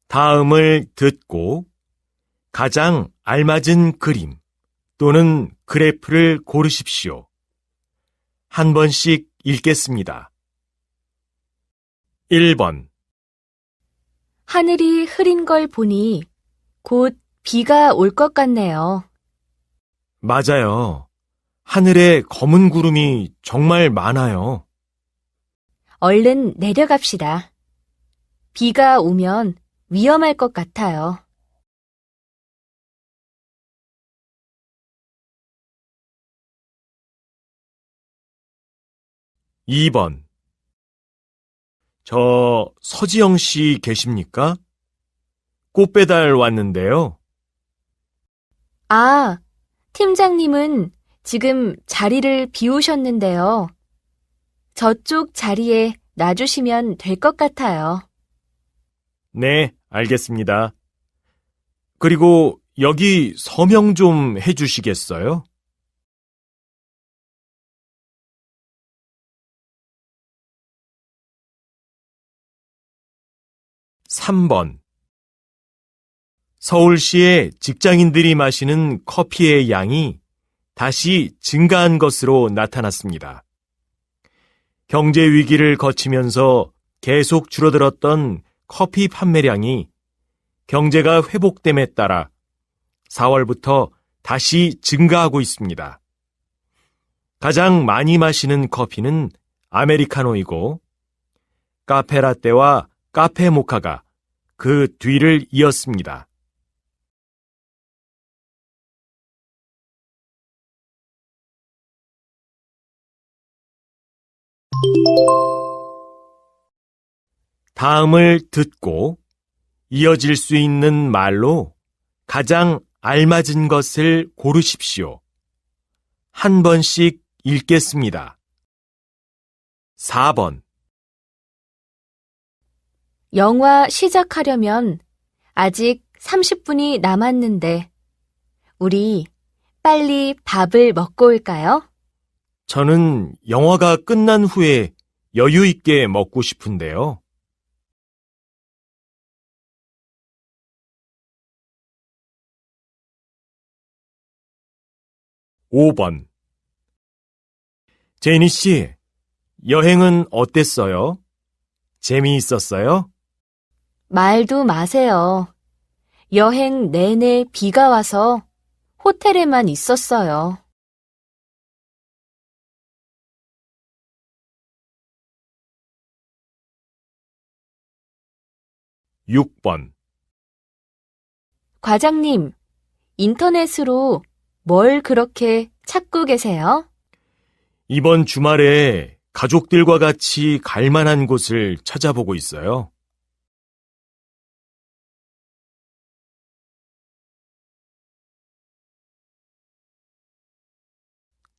다음을 듣고 가장 알맞은 그림 또는 그래프를 고르십시오. 한 번씩 읽겠습니다. 1번. 하늘이 흐린 걸 보니 곧 비가 올 것 같네요. 맞아요. 하늘에 검은 구름이 정말 많아요. 얼른 내려갑시다. 비가 오면 위험할 것 같아요. 2번. 저 서지영 씨 계십니까? 꽃 배달 왔는데요. 아, 팀장님은 지금 자리를 비우셨는데요. 저쪽 자리에 놔주시면 될 것 같아요. 네, 알겠습니다. 그리고 여기 서명 좀 해주시겠어요? 3번. 서울시의 직장인들이 마시는 커피의 양이 다시 증가한 것으로 나타났습니다. 경제 위기를 거치면서 계속 줄어들었던 커피 판매량이 경제가 회복됨에 따라 4월부터 다시 증가하고 있습니다. 가장 많이 마시는 커피는 아메리카노이고 카페라떼와 카페 모카가 그 뒤를 이었습니다. 다음을 듣고 이어질 수 있는 말로 가장 알맞은 것을 고르십시오. 한 번씩 읽겠습니다. 4번. 영화 시작하려면 아직 30분이 남았는데 우리 빨리 밥을 먹고 올까요? 저는 영화가 끝난 후에 여유 있게 먹고 싶은데요. 5번. 제니 씨, 여행은 어땠어요? 재미있었어요? 말도 마세요. 여행 내내 비가 와서 호텔에만 있었어요. 6번. 과장님, 인터넷으로 뭘 그렇게 찾고 계세요? 이번 주말에 가족들과 같이 갈 만한 곳을 찾아보고 있어요.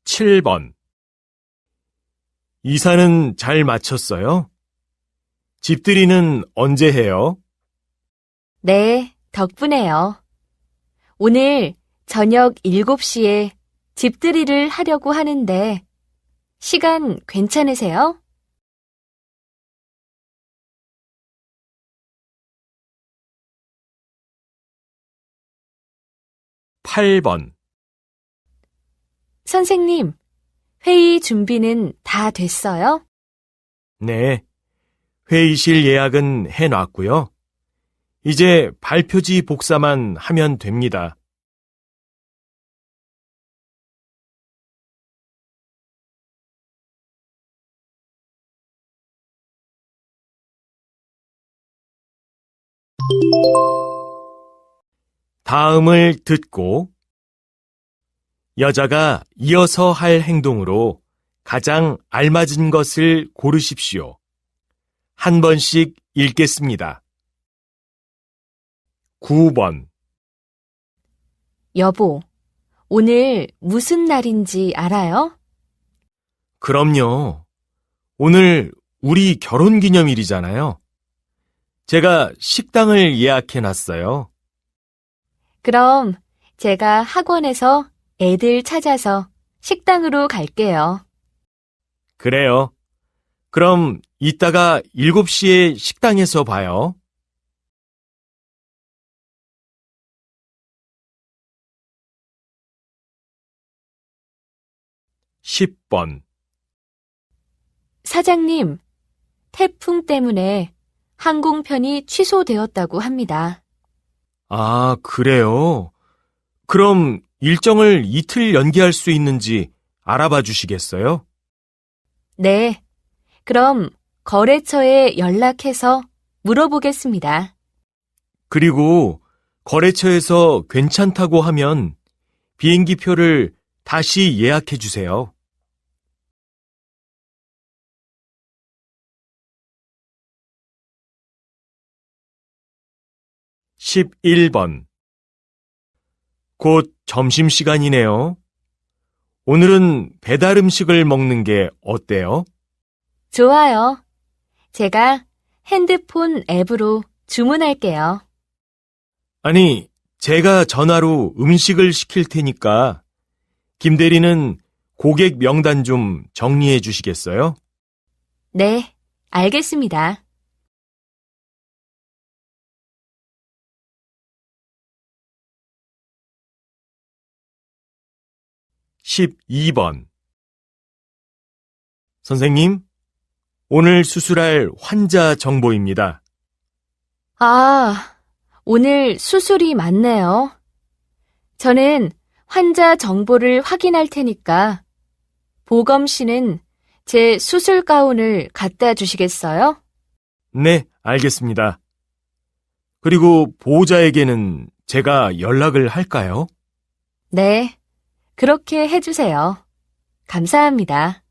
7번. 이사는 잘 마쳤어요? 집들이는 언제 해요? 네, 덕분에요. 오늘 저녁 7시에 집들이를 하려고 하는데 시간 괜찮으세요? 8번. 선생님, 회의 준비는 다 됐어요? 네, 회의실 예약은 해놨고요. 이제 발표지 복사만 하면 됩니다. '다음을 듣고 여자가 이어서 할 행동으로 가장 알맞은 것을 고르십시오. 한 번씩 읽겠습니다. 9번. 여보, 오늘 무슨 날인지 알아요? 그럼요. 오늘 우리 결혼기념일이잖아요. 제가 식당을 예약해놨어요. 그럼 제가 학원에서 애들 찾아서 식당으로 갈게요. 그래요. 그럼 이따가 7시에 식당에서 봐요. 10번. 사장님, 태풍 때문에 항공편이 취소되었다고 합니다. 아, 그래요? 그럼 일정을 이틀 연기할 수 있는지 알아봐 주시겠어요? 네, 그럼 거래처에 연락해서 물어보겠습니다. 그리고 거래처에서 괜찮다고 하면 비행기 표를 다시 예약해 주세요. 11번. 곧 점심시간이네요. 오늘은 배달 음식을 먹는 게 어때요? 좋아요. 제가 핸드폰 앱으로 주문할게요. 아니, 제가 전화로 음식을 시킬 테니까 김 대리는 고객 명단 좀 정리해 주시겠어요? 네, 알겠습니다. 12번. 선생님, 오늘 수술할 환자 정보입니다. 아, 오늘 수술이 많네요. 저는 환자 정보를 확인할 테니까 보검 씨는 제 수술 가운을 갖다 주시겠어요? 네, 알겠습니다. 그리고 보호자에게는 제가 연락을 할까요? 네, 그렇게 해주세요. 감사합니다.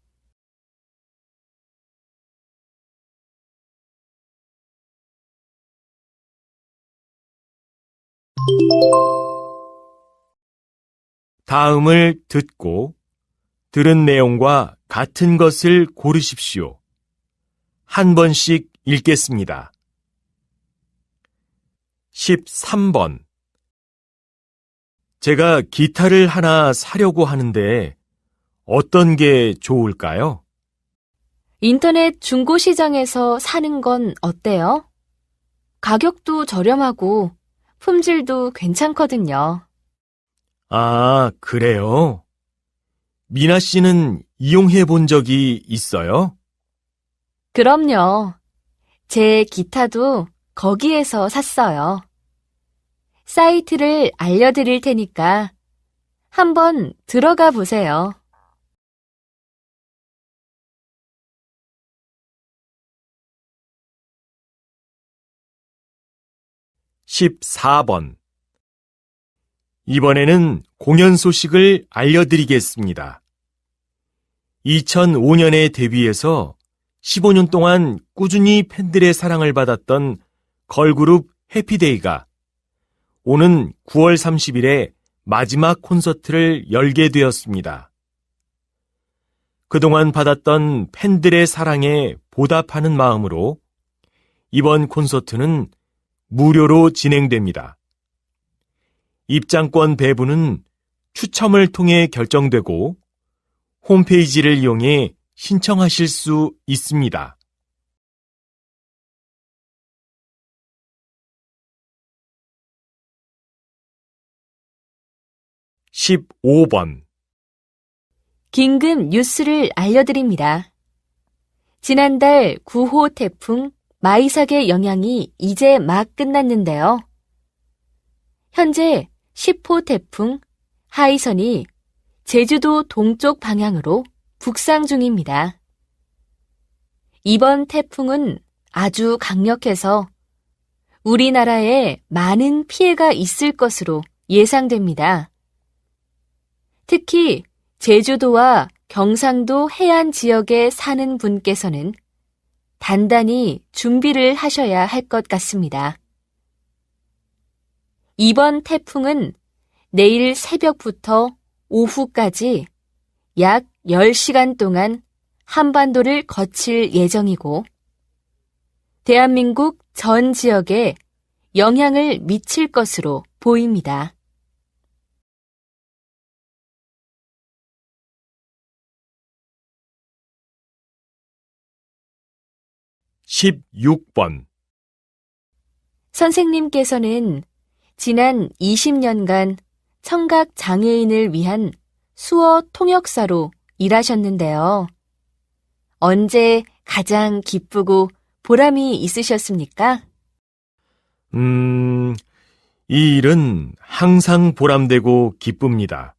다음을 듣고 들은 내용과 같은 것을 고르십시오. 한 번씩 읽겠습니다. 13번. 제가 기타를 하나 사려고 하는데 어떤 게 좋을까요? 인터넷 중고 시장에서 사는 건 어때요? 가격도 저렴하고 품질도 괜찮거든요. 아, 그래요? 미나 씨는 이용해 본 적이 있어요? 그럼요. 제 기타도 거기에서 샀어요. 사이트를 알려드릴 테니까 한번 들어가 보세요. 14번. 이번에는 공연 소식을 알려드리겠습니다. 2005년에 데뷔해서 15년 동안 꾸준히 팬들의 사랑을 받았던 걸그룹 해피데이가 오는 9월 30일에 마지막 콘서트를 열게 되었습니다. 그동안 받았던 팬들의 사랑에 보답하는 마음으로 이번 콘서트는 무료로 진행됩니다. 입장권 배부는 추첨을 통해 결정되고 홈페이지를 이용해 신청하실 수 있습니다. 15번. 긴급 뉴스를 알려드립니다. 지난달 9호 태풍 마이삭의 영향이 이제 막 끝났는데요. 현재 10호 태풍 하이선이 제주도 동쪽 방향으로 북상 중입니다. 이번 태풍은 아주 강력해서 우리나라에 많은 피해가 있을 것으로 예상됩니다. 특히 제주도와 경상도 해안 지역에 사는 분께서는 단단히 준비를 하셔야 할 것 같습니다. 이번 태풍은 내일 새벽부터 오후까지 약 10시간 동안 한반도를 거칠 예정이고 대한민국 전 지역에 영향을 미칠 것으로 보입니다. 16번. 선생님께서는 지난 20년간 청각 장애인을 위한 수어 통역사로 일하셨는데요. 언제 가장 기쁘고 보람이 있으셨습니까? 이 일은 항상 보람되고 기쁩니다.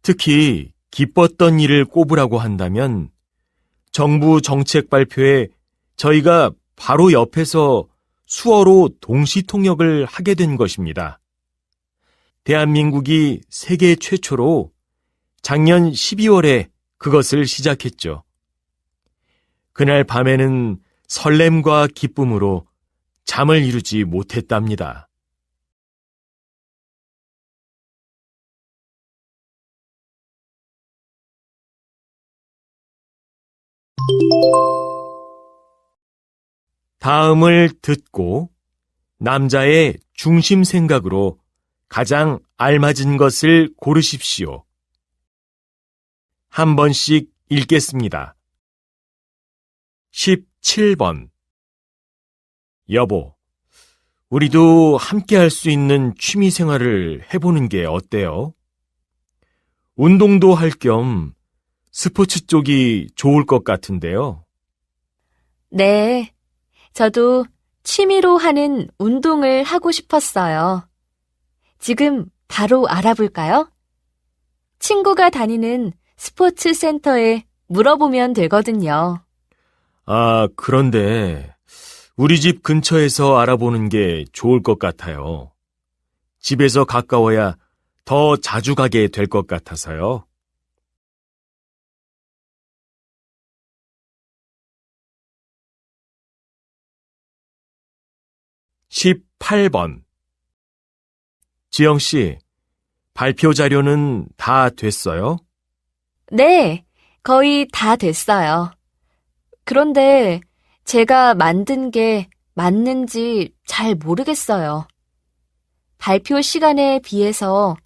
특히 기뻤던 일을 꼽으라고 한다면 정부 정책 발표에 저희가 바로 옆에서 수어로 동시 통역을 하게 된 것입니다. 대한민국이 세계 최초로 작년 12월에 그것을 시작했죠. 그날 밤에는 설렘과 기쁨으로 잠을 이루지 못했답니다. 다음을 듣고 남자의 중심 생각으로 가장 알맞은 것을 고르십시오. 한 번씩 읽겠습니다. 17번. 여보, 우리도 함께 할 수 있는 취미 생활을 해보는 게 어때요? 운동도 할 겸 스포츠 쪽이 좋을 것 같은데요. 네, 저도 취미로 하는 운동을 하고 싶었어요. 지금 바로 알아볼까요? 친구가 다니는 스포츠 센터에 물어보면 되거든요. 아, 그런데 우리 집 근처에서 알아보는 게 좋을 것 같아요. 집에서 가까워야 더 자주 가게 될 것 같아서요. 18번. 지영 씨, 발표 자료는 다 됐어요? 네, 거의 다 됐어요. 그런데 제가 만든 게 맞는지 잘 모르겠어요. 발표 시간에 비해서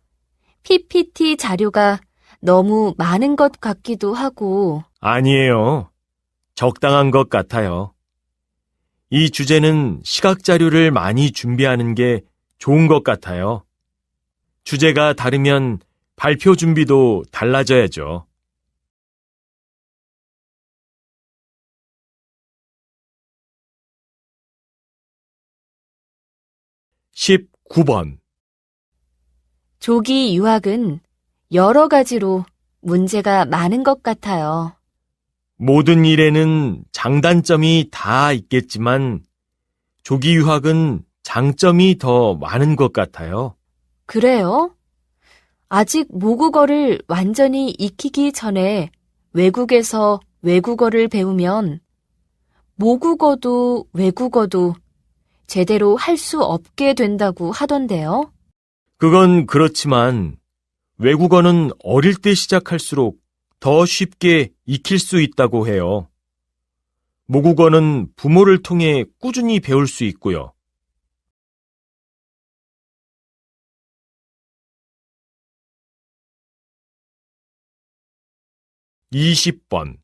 PPT 자료가 너무 많은 것 같기도 하고, 아니에요. 적당한 것 같아요. 이 주제는 시각 자료를 많이 준비하는 게 좋은 것 같아요. 주제가 다르면 발표 준비도 달라져야죠. 19번. 조기 유학은 여러 가지로 문제가 많은 것 같아요. 모든 일에는 장단점이 다 있겠지만 조기 유학은 장점이 더 많은 것 같아요. 그래요? 아직 모국어를 완전히 익히기 전에 외국에서 외국어를 배우면 모국어도 외국어도 제대로 할 수 없게 된다고 하던데요. 그건 그렇지만 외국어는 어릴 때 시작할수록 더 쉽게 익힐 수 있다고 해요. 모국어는 부모를 통해 꾸준히 배울 수 있고요. 20번.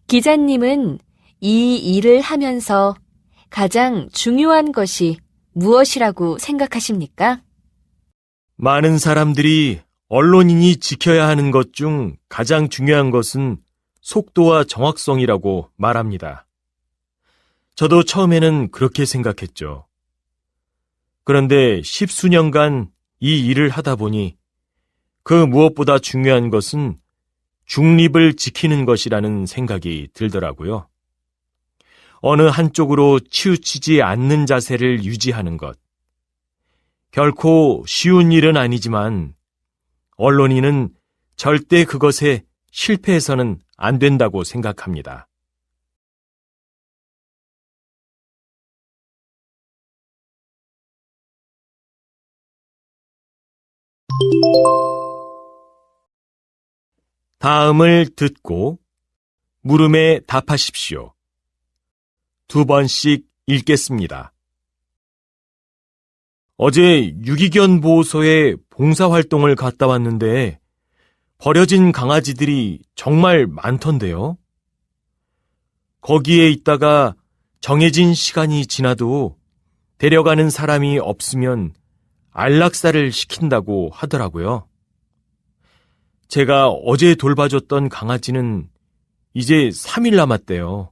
기자님은 이 일을 하면서 가장 중요한 것이 무엇이라고 생각하십니까? 많은 사람들이 언론인이 지켜야 하는 것 중 가장 중요한 것은 속도와 정확성이라고 말합니다. 저도 처음에는 그렇게 생각했죠. 그런데 10수년간 이 일을 하다 보니 그 무엇보다 중요한 것은 중립을 지키는 것이라는 생각이 들더라고요. 어느 한쪽으로 치우치지 않는 자세를 유지하는 것. 결코 쉬운 일은 아니지만 언론인은 절대 그것에 실패해서는 안 된다고 생각합니다. '다음을 듣고 물음에 답하십시오. 2번씩 읽겠습니다. 어제 유기견 보호소에 봉사활동을 갔다 왔는데 버려진 강아지들이 정말 많던데요. 거기에 있다가 정해진 시간이 지나도 데려가는 사람이 없으면 안락사를 시킨다고 하더라고요. 제가 어제 돌봐줬던 강아지는 이제 3일 남았대요.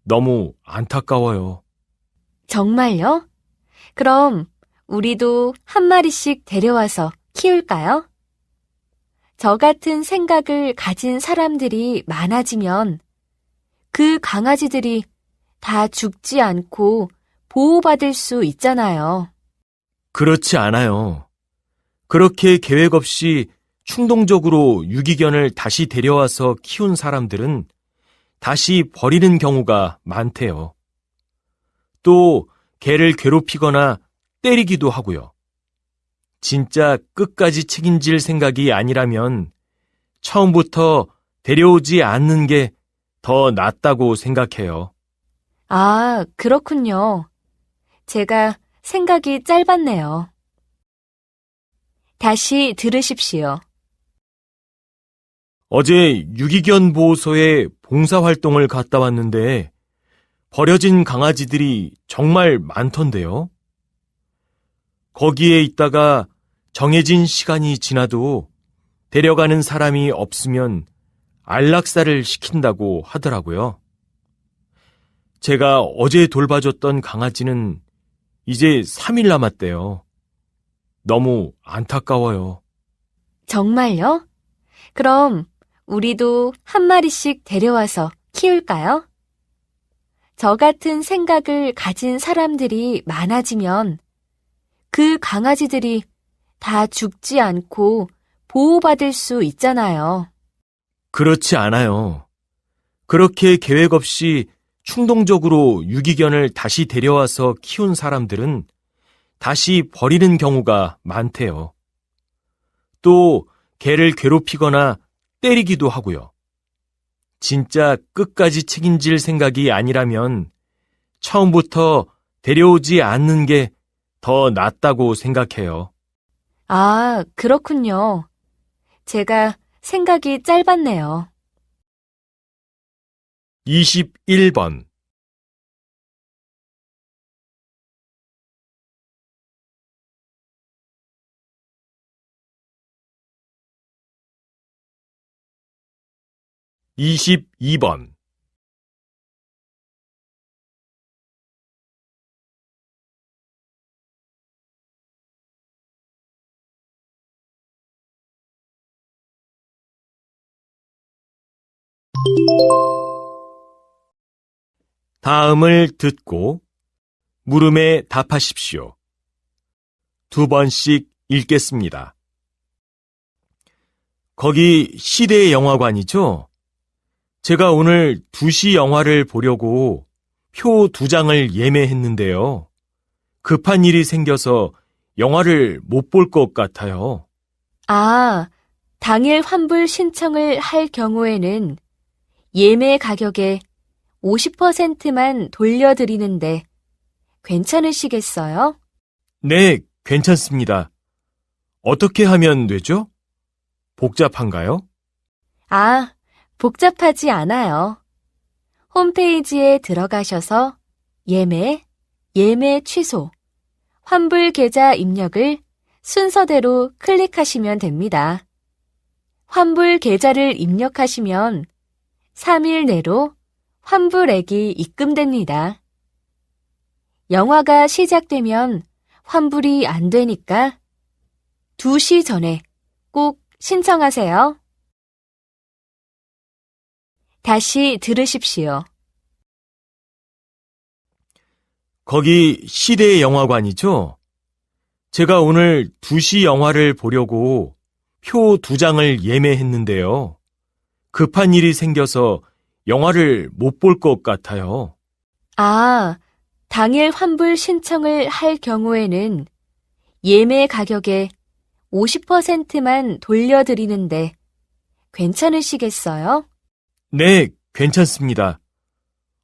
너무 안타까워요. 정말요? 그럼 우리도 한 마리씩 데려와서 키울까요? 저 같은 생각을 가진 사람들이 많아지면 그 강아지들이 다 죽지 않고 보호받을 수 있잖아요. 그렇지 않아요. 그렇게 계획 없이 충동적으로 유기견을 다시 데려와서 키운 사람들은 다시 버리는 경우가 많대요. 또 개를 괴롭히거나 때리기도 하고요. 진짜 끝까지 책임질 생각이 아니라면 처음부터 데려오지 않는 게 더 낫다고 생각해요. 아, 그렇군요. 제가 생각이 짧았네요. 다시 들으십시오. 어제 유기견 보호소에 봉사활동을 갔다 왔는데 버려진 강아지들이 정말 많던데요. 거기에 있다가 정해진 시간이 지나도 데려가는 사람이 없으면 안락사를 시킨다고 하더라고요. 제가 어제 돌봐줬던 강아지는 이제 3일 남았대요. 너무 안타까워요. 정말요? 그럼 우리도 한 마리씩 데려와서 키울까요? 저 같은 생각을 가진 사람들이 많아지면 그 강아지들이 다 죽지 않고 보호받을 수 있잖아요. 그렇지 않아요. 그렇게 계획 없이 충동적으로 유기견을 다시 데려와서 키운 사람들은 다시 버리는 경우가 많대요. 또 개를 괴롭히거나 때리기도 하고요. 진짜 끝까지 책임질 생각이 아니라면 처음부터 데려오지 않는 게 더 낫다고 생각해요. 아, 그렇군요. 제가 생각이 짧았네요. 21번. (22번) 다음을 듣고 물음에 답하십시오. 2번씩 읽겠습니다. 거기 시대 영화관이죠? 제가 오늘 2시 영화를 보려고 표 2장을 예매했는데요. 급한 일이 생겨서 영화를 못 볼 것 같아요. 아, 당일 환불 신청을 할 경우에는 예매 가격의 50%만 돌려드리는데 괜찮으시겠어요? 네, 괜찮습니다. 어떻게 하면 되죠? 복잡한가요? 아, 복잡하지 않아요. 홈페이지에 들어가셔서 예매, 예매 취소, 환불 계좌 입력을 순서대로 클릭하시면 됩니다. 환불 계좌를 입력하시면 3일 내로 환불액이 입금됩니다. 영화가 시작되면 환불이 안 되니까 2시 전에 꼭 신청하세요. 다시 들으십시오. 거기 시대 영화관이죠? 제가 오늘 2시 영화를 보려고 표 2장을 예매했는데요. 급한 일이 생겨서 영화를 못 볼 것 같아요. 아, 당일 환불 신청을 할 경우에는 예매 가격의 50%만 돌려드리는데 괜찮으시겠어요? 네, 괜찮습니다.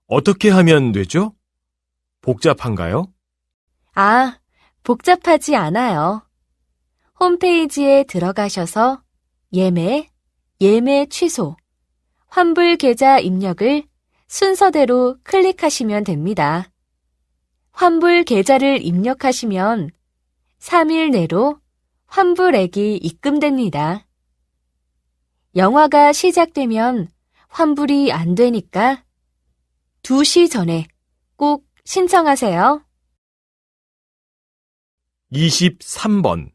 어떻게 하면 되죠? 복잡한가요? 아, 복잡하지 않아요. 홈페이지에 들어가셔서 예매, 예매 취소, 환불 계좌 입력을 순서대로 클릭하시면 됩니다. 환불 계좌를 입력하시면 3일 내로 환불액이 입금됩니다. 영화가 시작되면 환불이 안 되니까 2시 전에 꼭 신청하세요. 23번.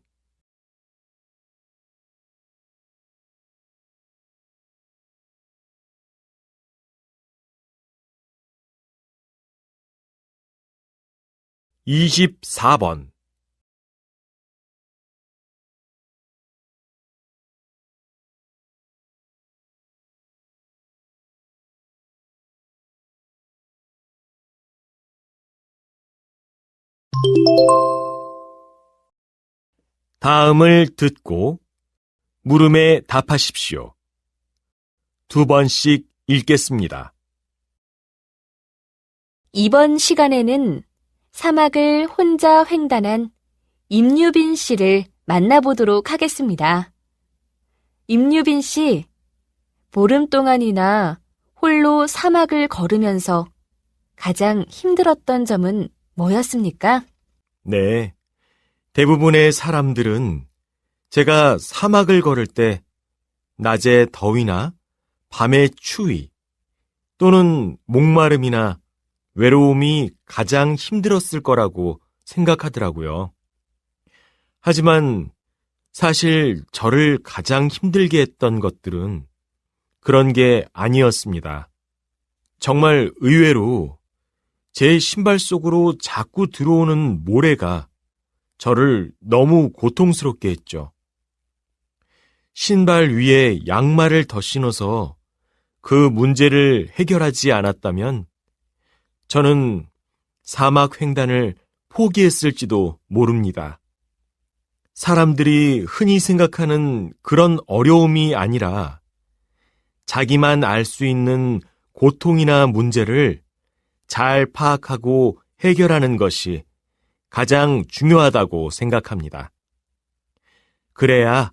(24번) '다음을 듣고 물음에 답하십시오. 2번씩 읽겠습니다. 이번 시간에는 사막을 혼자 횡단한 임유빈 씨를 만나보도록 하겠습니다. 임유빈 씨, 보름 동안이나 홀로 사막을 걸으면서 가장 힘들었던 점은 뭐였습니까? 네, 대부분의 사람들은 제가 사막을 걸을 때 낮의 더위나 밤의 추위 또는 목마름이나 외로움이 가장 힘들었을 거라고 생각하더라고요. 하지만 사실 저를 가장 힘들게 했던 것들은 그런 게 아니었습니다. 정말 의외로 제 신발 속으로 자꾸 들어오는 모래가 저를 너무 고통스럽게 했죠. 신발 위에 양말을 더 신어서 그 문제를 해결하지 않았다면 저는 사막 횡단을 포기했을지도 모릅니다. 사람들이 흔히 생각하는 그런 어려움이 아니라 자기만 알 수 있는 고통이나 문제를 잘 파악하고 해결하는 것이 가장 중요하다고 생각합니다. 그래야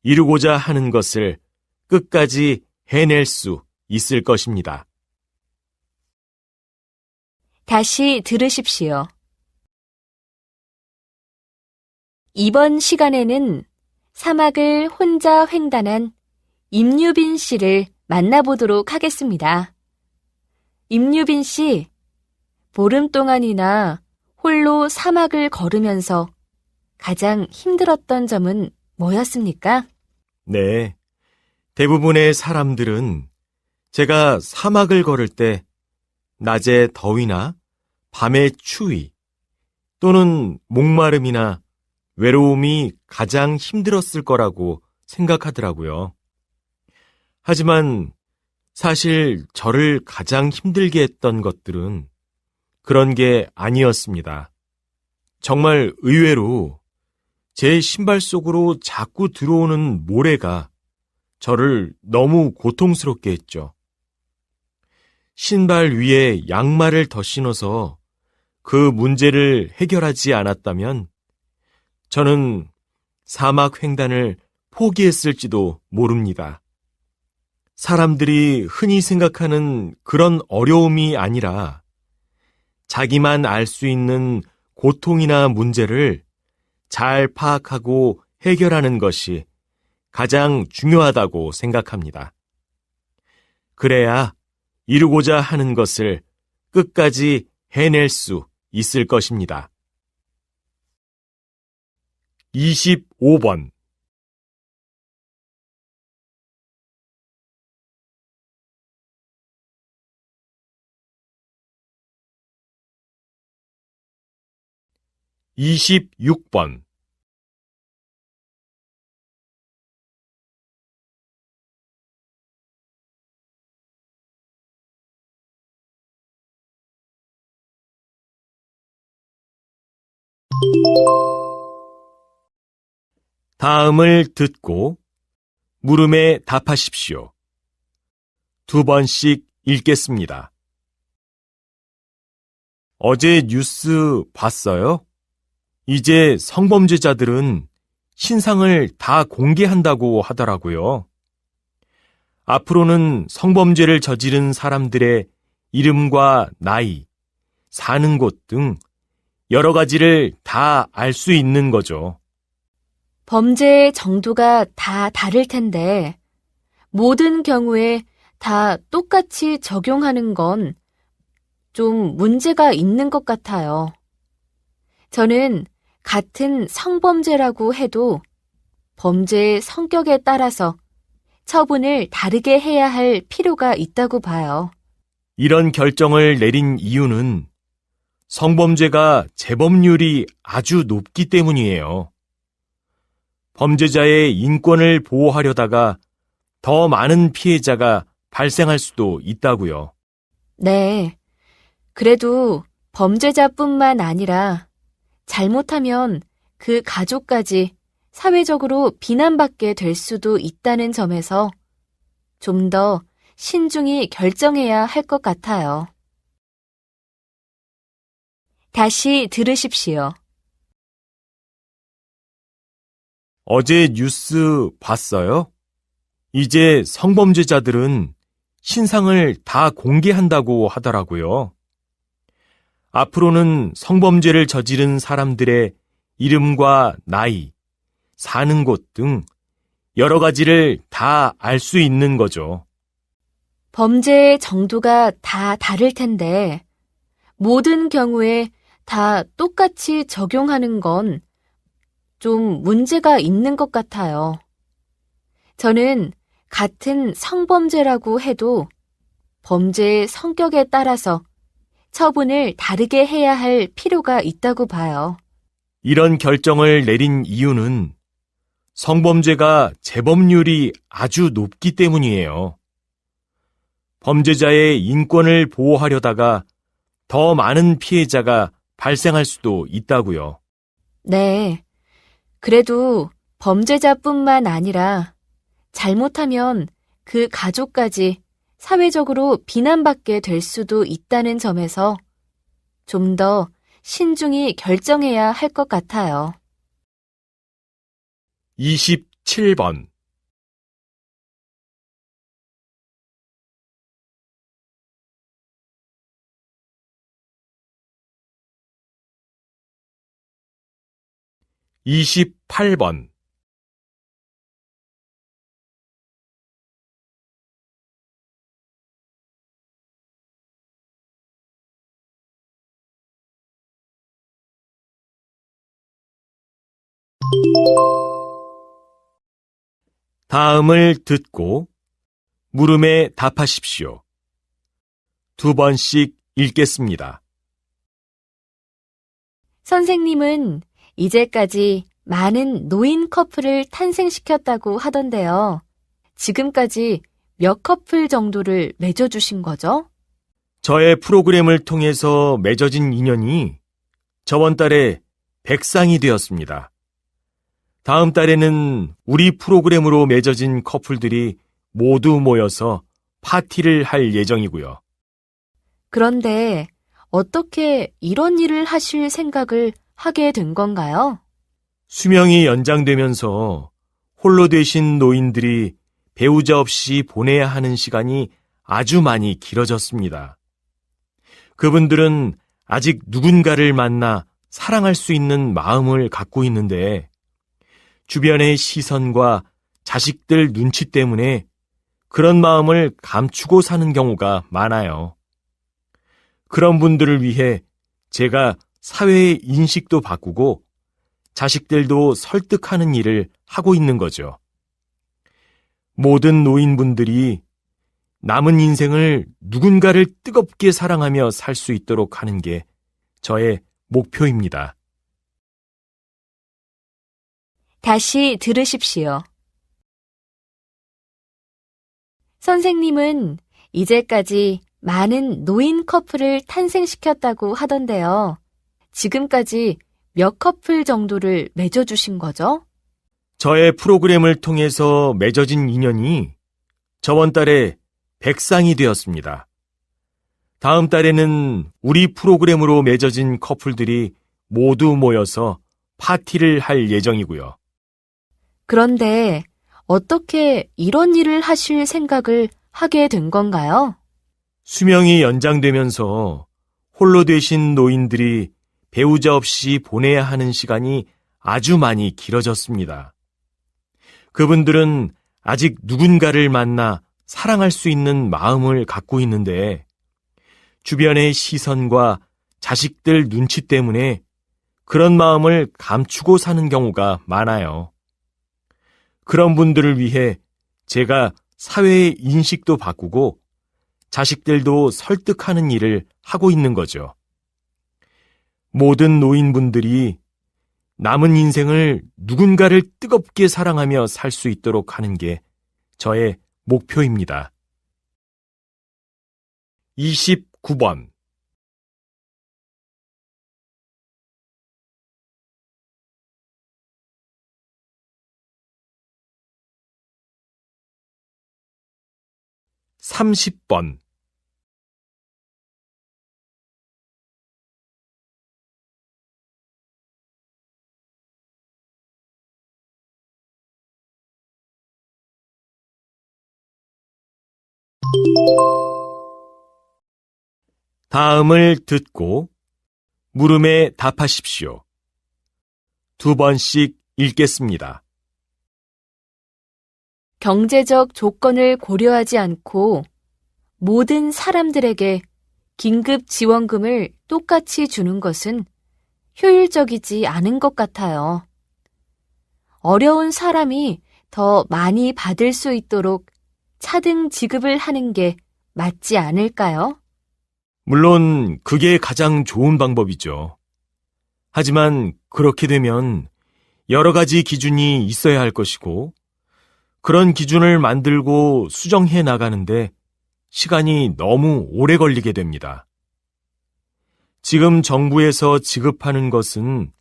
이루고자 하는 것을 끝까지 해낼 수 있을 것입니다. 다시 들으십시오. 이번 시간에는 사막을 혼자 횡단한 임유빈 씨를 만나보도록 하겠습니다. 임유빈 씨, 보름 동안이나 홀로 사막을 걸으면서 가장 힘들었던 점은 뭐였습니까? 네, 대부분의 사람들은 제가 사막을 걸을 때 낮의 더위나 밤의 추위 또는 목마름이나 외로움이 가장 힘들었을 거라고 생각하더라고요. 하지만 사실 저를 가장 힘들게 했던 것들은 그런 게 아니었습니다. 정말 의외로 제 신발 속으로 자꾸 들어오는 모래가 저를 너무 고통스럽게 했죠. 신발 위에 양말을 더 신어서 그 문제를 해결하지 않았다면 저는 사막 횡단을 포기했을지도 모릅니다. 사람들이 흔히 생각하는 그런 어려움이 아니라 자기만 알 수 있는 고통이나 문제를 잘 파악하고 해결하는 것이 가장 중요하다고 생각합니다. 그래야 이루고자 하는 것을 끝까지 해낼 수 있을 것입니다. 25번. (26번) 다음을 듣고 물음에 답하십시오. 2번씩 읽겠습니다. 어제 뉴스 봤어요? 이제 성범죄자들은 신상을 다 공개한다고 하더라고요. 앞으로는 성범죄를 저지른 사람들의 이름과 나이, 사는 곳 등 여러 가지를 다 알 수 있는 거죠. 범죄의 정도가 다 다를 텐데, 모든 경우에 다 똑같이 적용하는 건 좀 문제가 있는 것 같아요. 저는 같은 성범죄라고 해도 범죄의 성격에 따라서 처분을 다르게 해야 할 필요가 있다고 봐요. 이런 결정을 내린 이유는 성범죄가 재범률이 아주 높기 때문이에요. 범죄자의 인권을 보호하려다가 더 많은 피해자가 발생할 수도 있다고요. 네. 그래도 범죄자뿐만 아니라 잘못하면 그 가족까지 사회적으로 비난받게 될 수도 있다는 점에서 좀 더 신중히 결정해야 할 것 같아요. 다시 들으십시오. 어제 뉴스 봤어요? 이제 성범죄자들은 신상을 다 공개한다고 하더라고요. 앞으로는 성범죄를 저지른 사람들의 이름과 나이, 사는 곳 등 여러 가지를 다 알 수 있는 거죠. 범죄의 정도가 다 다를 텐데, 모든 경우에 다 똑같이 적용하는 건 좀 문제가 있는 것 같아요. 저는 같은 성범죄라고 해도 범죄의 성격에 따라서 처분을 다르게 해야 할 필요가 있다고 봐요. 이런 결정을 내린 이유는 성범죄가 재범률이 아주 높기 때문이에요. 범죄자의 인권을 보호하려다가 더 많은 피해자가 발생할 수도 있다고요. 네. 그래도 범죄자뿐만 아니라 잘못하면 그 가족까지 사회적으로 비난받게 될 수도 있다는 점에서 좀 더 신중히 결정해야 할 것 같아요. 27번. (28번) 다음을 듣고 물음에 답하십시오. 2번씩 읽겠습니다. 선생님은 이제까지 많은 노인 커플을 탄생시켰다고 하던데요. 지금까지 몇 커플 정도를 맺어주신 거죠? 저의 프로그램을 통해서 맺어진 인연이 저번 달에 100쌍이 되었습니다. 다음 달에는 우리 프로그램으로 맺어진 커플들이 모두 모여서 파티를 할 예정이고요. 그런데 어떻게 이런 일을 하실 생각을 하게 된 건가요? 수명이 연장되면서 홀로 되신 노인들이 배우자 없이 보내야 하는 시간이 아주 많이 길어졌습니다. 그분들은 아직 누군가를 만나 사랑할 수 있는 마음을 갖고 있는데 주변의 시선과 자식들 눈치 때문에 그런 마음을 감추고 사는 경우가 많아요. 그런 분들을 위해 제가 사회의 인식도 바꾸고 자식들도 설득하는 일을 하고 있는 거죠. 모든 노인분들이 남은 인생을 누군가를 뜨겁게 사랑하며 살 수 있도록 하는 게 저의 목표입니다. 다시 들으십시오. 선생님은 이제까지 많은 노인 커플을 탄생시켰다고 하던데요. 지금까지 몇 커플 정도를 맺어주신 거죠? 저의 프로그램을 통해서 맺어진 인연이 저번 달에 100쌍이 되었습니다. 다음 달에는 우리 프로그램으로 맺어진 커플들이 모두 모여서 파티를 할 예정이고요. 그런데 어떻게 이런 일을 하실 생각을 하게 된 건가요? 수명이 연장되면서 홀로 되신 노인들이 배우자 없이 보내야 하는 시간이 아주 많이 길어졌습니다. 그분들은 아직 누군가를 만나 사랑할 수 있는 마음을 갖고 있는데 주변의 시선과 자식들 눈치 때문에 그런 마음을 감추고 사는 경우가 많아요. 그런 분들을 위해 제가 사회의 인식도 바꾸고 자식들도 설득하는 일을 하고 있는 거죠. 모든 노인분들이 남은 인생을 누군가를 뜨겁게 사랑하며 살 수 있도록 하는 게 저의 목표입니다. 29번. (30번) 다음을 듣고 물음에 답하십시오. 2번씩 읽겠습니다. 경제적 조건을 고려하지 않고 모든 사람들에게 긴급 지원금을 똑같이 주는 것은 효율적이지 않은 것 같아요. 어려운 사람이 더 많이 받을 수 있도록 차등 지급을 하는 게 맞지 않을까요? 물론 그게 가장 좋은 방법이죠. 하지만 그렇게 되면 여러 가지 기준이 있어야 할 것이고 그런 기준을 만들고 수정해 나가는데 시간이 너무 오래 걸리게 됩니다. 지금 정부에서 지급하는 것은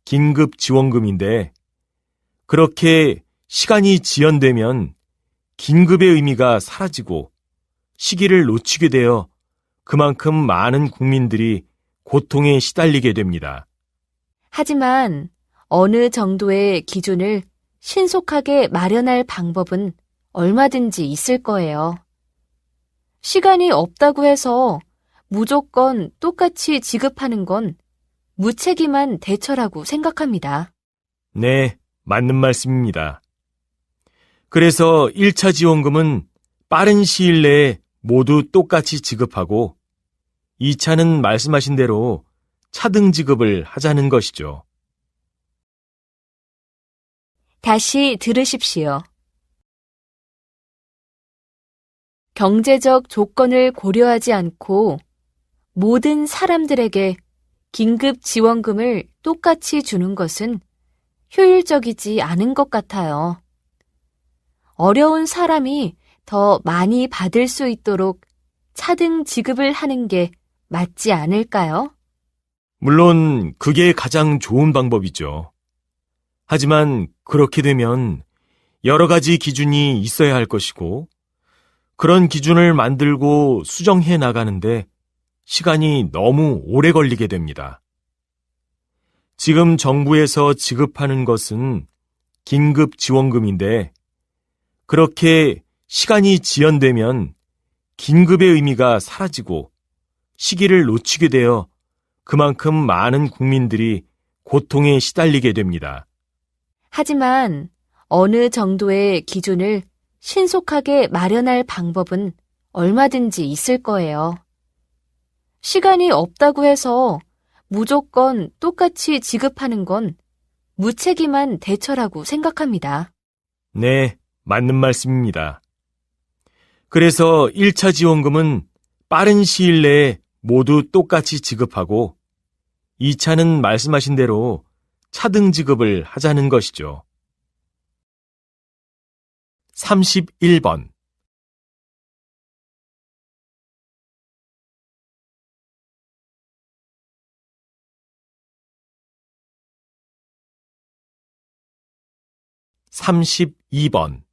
긴급 지원금인데 그렇게 시간이 지연되면 긴급의 의미가 사라지고 시기를 놓치게 되어 그만큼 많은 국민들이 고통에 시달리게 됩니다. 하지만 어느 정도의 기준을 신속하게 마련할 방법은 얼마든지 있을 거예요. 시간이 없다고 해서 무조건 똑같이 지급하는 건 무책임한 대처라고 생각합니다. 네, 맞는 말씀입니다. 그래서 1차 지원금은 빠른 시일 내에 모두 똑같이 지급하고 2차는 말씀하신 대로 차등 지급을 하자는 것이죠. 다시 들으십시오. 경제적 조건을 고려하지 않고 모든 사람들에게 긴급 지원금을 똑같이 주는 것은 효율적이지 않은 것 같아요. 어려운 사람이 더 많이 받을 수 있도록 차등 지급을 하는 게 맞지 않을까요? 물론 그게 가장 좋은 방법이죠. 하지만 그렇게 되면 여러 가지 기준이 있어야 할 것이고 그런 기준을 만들고 수정해 나가는데 시간이 너무 오래 걸리게 됩니다. 지금 정부에서 지급하는 것은 긴급 지원금인데 그렇게 시간이 지연되면 긴급의 의미가 사라지고 시기를 놓치게 되어 그만큼 많은 국민들이 고통에 시달리게 됩니다. 하지만 어느 정도의 기준을 신속하게 마련할 방법은 얼마든지 있을 거예요. 시간이 없다고 해서 무조건 똑같이 지급하는 건 무책임한 대처라고 생각합니다. 네, 맞는 말씀입니다. 그래서 1차 지원금은 빠른 시일 내에 모두 똑같이 지급하고 2차는 말씀하신 대로 차등 지급을 하자는 것이죠. 31번. (32번)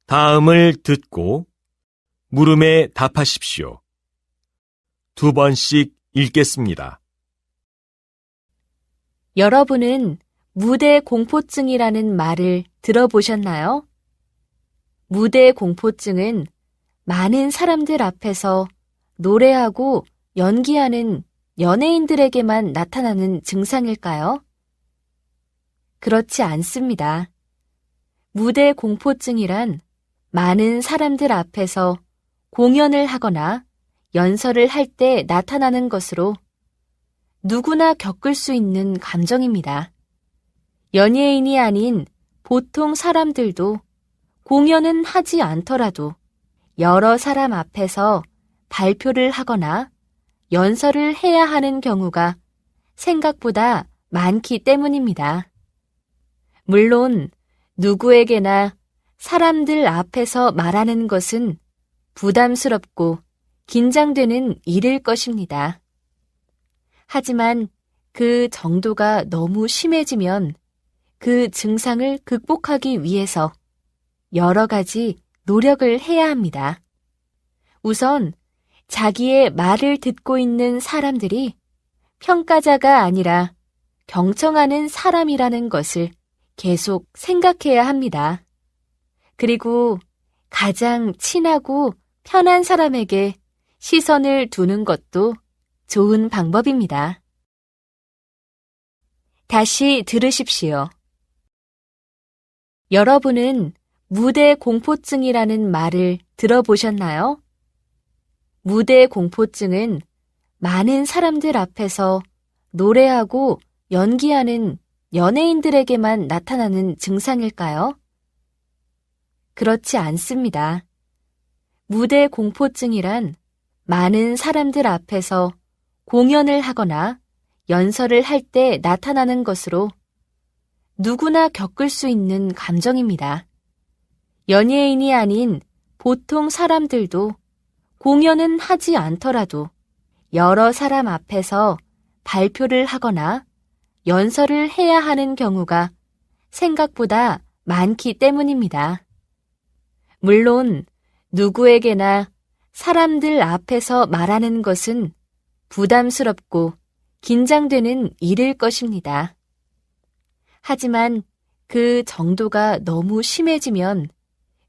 다음을 듣고 물음에 답하십시오. 2번씩 읽겠습니다. 여러분은 무대 공포증이라는 말을 들어보셨나요? 무대 공포증은 많은 사람들 앞에서 노래하고 연기하는 연예인들에게만 나타나는 증상일까요? 그렇지 않습니다. 무대 공포증이란 많은 사람들 앞에서 공연을 하거나 연설을 할 때 나타나는 것으로 누구나 겪을 수 있는 감정입니다. 연예인이 아닌 보통 사람들도 공연은 하지 않더라도 여러 사람 앞에서 발표를 하거나 연설을 해야 하는 경우가 생각보다 많기 때문입니다. 물론 누구에게나 사람들 앞에서 말하는 것은 부담스럽고 긴장되는 일일 것입니다. 하지만 그 정도가 너무 심해지면 그 증상을 극복하기 위해서 여러 가지 노력을 해야 합니다. 우선 자기의 말을 듣고 있는 사람들이 평가자가 아니라 경청하는 사람이라는 것을 계속 생각해야 합니다. 그리고 가장 친하고 편한 사람에게 시선을 두는 것도 좋은 방법입니다. 다시 들으십시오. 여러분은 무대 공포증이라는 말을 들어보셨나요? 무대 공포증은 많은 사람들 앞에서 노래하고 연기하는 연예인들에게만 나타나는 증상일까요? 그렇지 않습니다. 무대 공포증이란 많은 사람들 앞에서 공연을 하거나 연설을 할 때 나타나는 것으로 누구나 겪을 수 있는 감정입니다. 연예인이 아닌 보통 사람들도 공연은 하지 않더라도 여러 사람 앞에서 발표를 하거나 연설을 해야 하는 경우가 생각보다 많기 때문입니다. 물론 누구에게나 사람들 앞에서 말하는 것은 부담스럽고 긴장되는 일일 것입니다. 하지만 그 정도가 너무 심해지면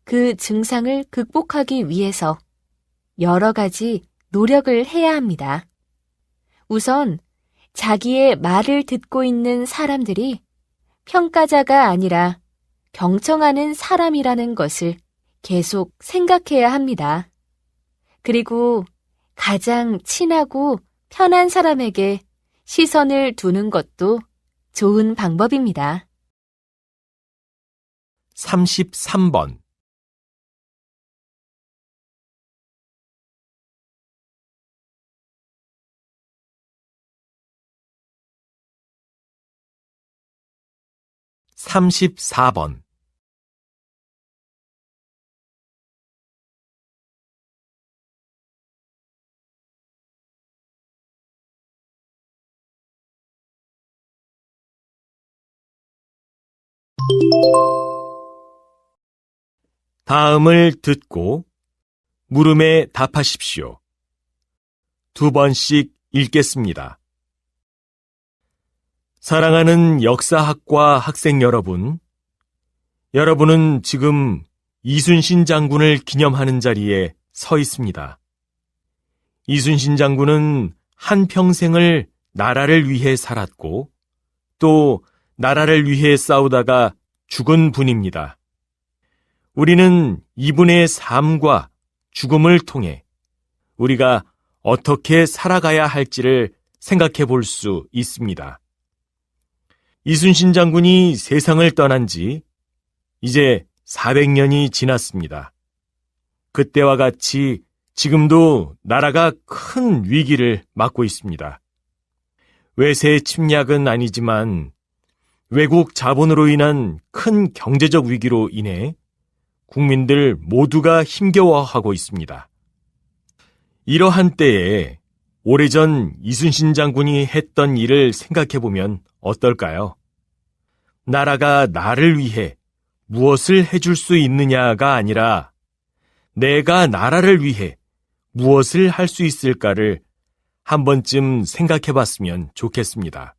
그 증상을 극복하기 위해서 여러 가지 노력을 해야 합니다. 우선 자기의 말을 듣고 있는 사람들이 평가자가 아니라 경청하는 사람이라는 것을 계속 생각해야 합니다. 그리고 가장 친하고 편한 사람에게 시선을 두는 것도 좋은 방법입니다. 33번. (34번) 다음을 듣고 물음에 답하십시오. 2번씩 읽겠습니다. 사랑하는 역사학과 학생 여러분, 여러분은 지금 이순신 장군을 기념하는 자리에 서 있습니다. 이순신 장군은 한평생을 나라를 위해 살았고 또 나라를 위해 싸우다가 죽은 분입니다. 우리는 이분의 삶과 죽음을 통해 우리가 어떻게 살아가야 할지를 생각해 볼 수 있습니다. 이순신 장군이 세상을 떠난 지 이제 400년이 지났습니다. 그때와 같이 지금도 나라가 큰 위기를 맞고 있습니다. 외세 침략은 아니지만 외국 자본으로 인한 큰 경제적 위기로 인해 국민들 모두가 힘겨워하고 있습니다. 이러한 때에 오래전 이순신 장군이 했던 일을 생각해보면 어떨까요? 나라가 나를 위해 무엇을 해줄 수 있느냐가 아니라 내가 나라를 위해 무엇을 할 수 있을까를 한 번쯤 생각해 봤으면 좋겠습니다.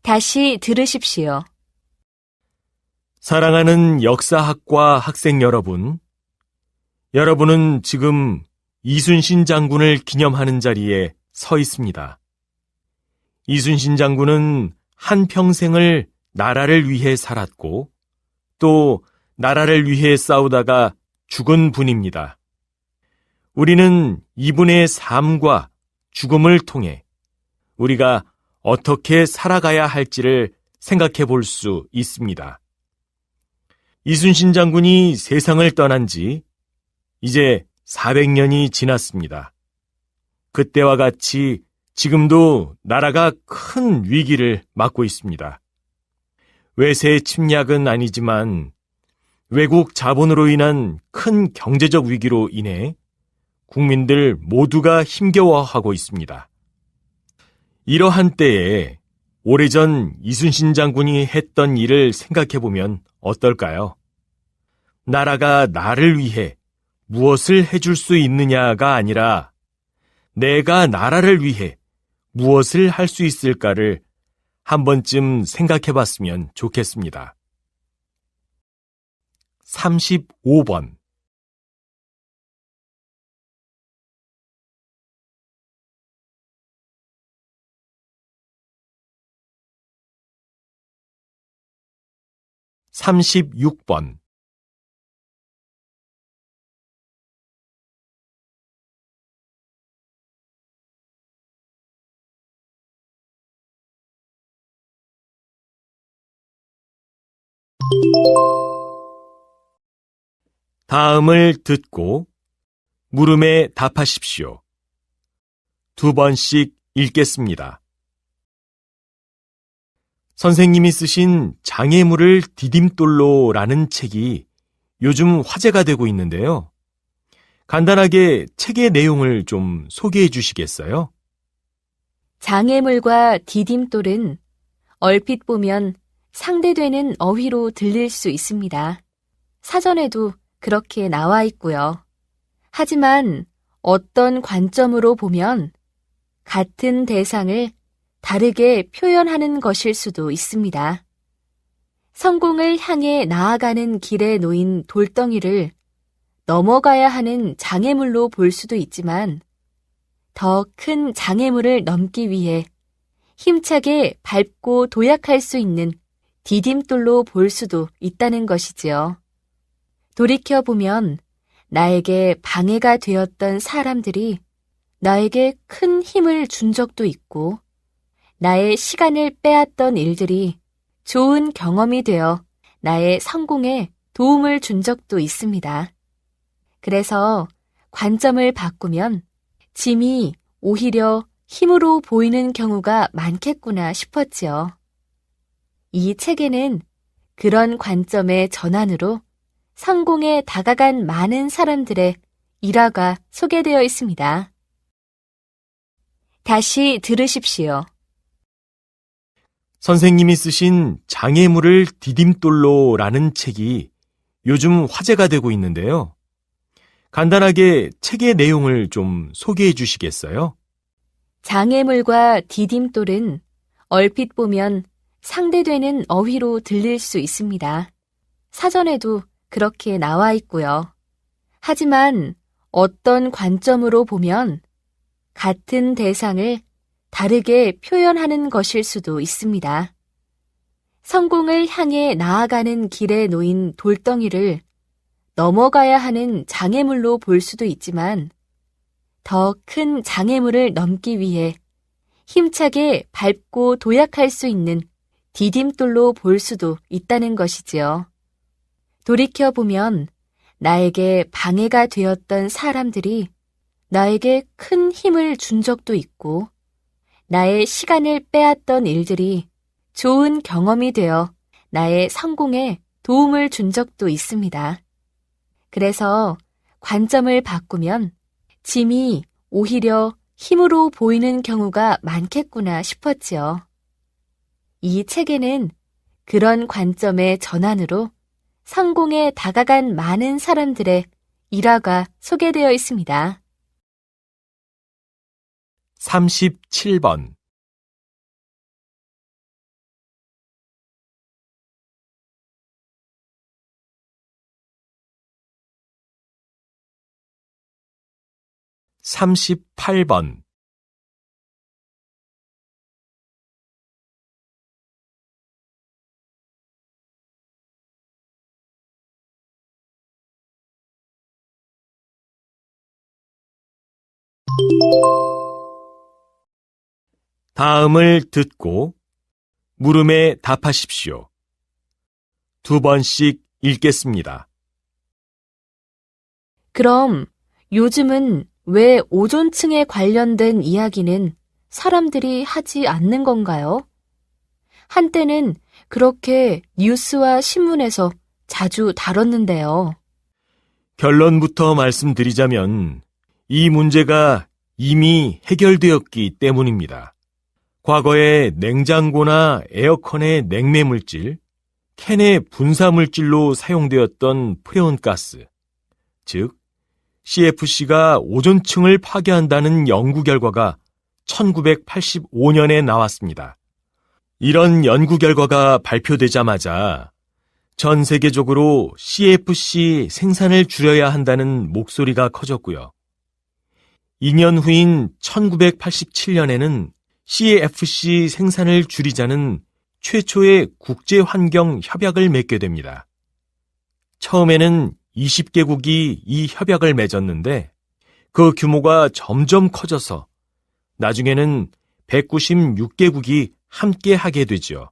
다시 들으십시오. 사랑하는 역사학과 학생 여러분, 여러분은 지금 이순신 장군을 기념하는 자리에 서 있습니다. 이순신 장군은 한평생을 나라를 위해 살았고 또 나라를 위해 싸우다가 죽은 분입니다. 우리는 이분의 삶과 죽음을 통해 우리가 어떻게 살아가야 할지를 생각해 볼 수 있습니다. 이순신 장군이 세상을 떠난 지 이제 400년이 지났습니다. 그때와 같이 지금도 나라가 큰 위기를 맞고 있습니다. 외세 침략은 아니지만 외국 자본으로 인한 큰 경제적 위기로 인해 국민들 모두가 힘겨워하고 있습니다. 이러한 때에 오래전 이순신 장군이 했던 일을 생각해보면 어떨까요? 나라가 나를 위해 무엇을 해줄 수 있느냐가 아니라 내가 나라를 위해 무엇을 할 수 있을까를 한 번쯤 생각해 봤으면 좋겠습니다. 35번 36번 다음을 듣고 물음에 답하십시오. 2번씩 읽겠습니다. 선생님이 쓰신 장애물을 디딤돌로라는 책이 요즘 화제가 되고 있는데요. 간단하게 책의 내용을 좀 소개해 주시겠어요? 장애물과 디딤돌은 얼핏 보면 상대되는 어휘로 들릴 수 있습니다. 사전에도 그렇게 나와 있고요. 하지만 어떤 관점으로 보면 같은 대상을 다르게 표현하는 것일 수도 있습니다. 성공을 향해 나아가는 길에 놓인 돌덩이를 넘어가야 하는 장애물로 볼 수도 있지만 더 큰 장애물을 넘기 위해 힘차게 밟고 도약할 수 있는 디딤돌로 볼 수도 있다는 것이지요. 돌이켜보면 나에게 방해가 되었던 사람들이 나에게 큰 힘을 준 적도 있고 나의 시간을 빼앗던 일들이 좋은 경험이 되어 나의 성공에 도움을 준 적도 있습니다. 그래서 관점을 바꾸면 짐이 오히려 힘으로 보이는 경우가 많겠구나 싶었지요. 이 책에는 그런 관점의 전환으로 성공에 다가간 많은 사람들의 일화가 소개되어 있습니다. 다시 들으십시오. 선생님이 쓰신 장애물을 디딤돌로라는 책이 요즘 화제가 되고 있는데요. 간단하게 책의 내용을 좀 소개해 주시겠어요? 장애물과 디딤돌은 얼핏 보면 상대되는 어휘로 들릴 수 있습니다. 사전에도 그렇게 나와 있고요. 하지만 어떤 관점으로 보면 같은 대상을 다르게 표현하는 것일 수도 있습니다. 성공을 향해 나아가는 길에 놓인 돌덩이를 넘어가야 하는 장애물로 볼 수도 있지만 더 큰 장애물을 넘기 위해 힘차게 밟고 도약할 수 있는 디딤돌로 볼 수도 있다는 것이지요. 돌이켜보면 나에게 방해가 되었던 사람들이 나에게 큰 힘을 준 적도 있고 나의 시간을 빼앗던 일들이 좋은 경험이 되어 나의 성공에 도움을 준 적도 있습니다. 그래서 관점을 바꾸면 짐이 오히려 힘으로 보이는 경우가 많겠구나 싶었지요. 이 책에는 그런 관점의 전환으로 성공에 다가간 많은 사람들의 일화가 소개되어 있습니다. 37번. 38번. '다음을 듣고 물음에 답하십시오. 2번씩 읽겠습니다. 그럼 요즘은 왜 오존층에 관련된 이야기는 사람들이 하지 않는 건가요? 한때는 그렇게 뉴스와 신문에서 자주 다뤘는데요. 결론부터 말씀드리자면 이 문제가 이미 해결되었기 때문입니다. 과거에 냉장고나 에어컨의 냉매물질, 캔의 분사물질로 사용되었던 프레온가스, 즉 CFC가 오존층을 파괴한다는 연구 결과가 1985년에 나왔습니다. 이런 연구 결과가 발표되자마자 전 세계적으로 CFC 생산을 줄여야 한다는 목소리가 커졌고요. 2년 후인 1987년에는 CFC 생산을 줄이자는 최초의 국제환경협약을 맺게 됩니다. 처음에는 20개국이 이 협약을 맺었는데 그 규모가 점점 커져서 나중에는 196개국이 함께 하게 되죠.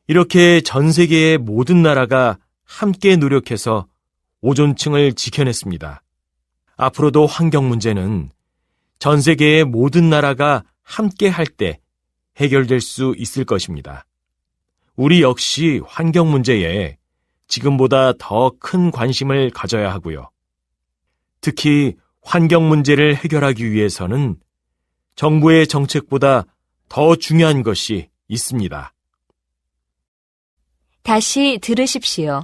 이렇게 전 세계의 모든 나라가 함께 노력해서 오존층을 지켜냈습니다. 앞으로도 환경 문제는 전 세계의 모든 나라가 함께 할 때 해결될 수 있을 것입니다. 우리 역시 환경 문제에 지금보다 더 큰 관심을 가져야 하고요. 특히 환경 문제를 해결하기 위해서는 정부의 정책보다 더 중요한 것이 있습니다. 다시 들으십시오.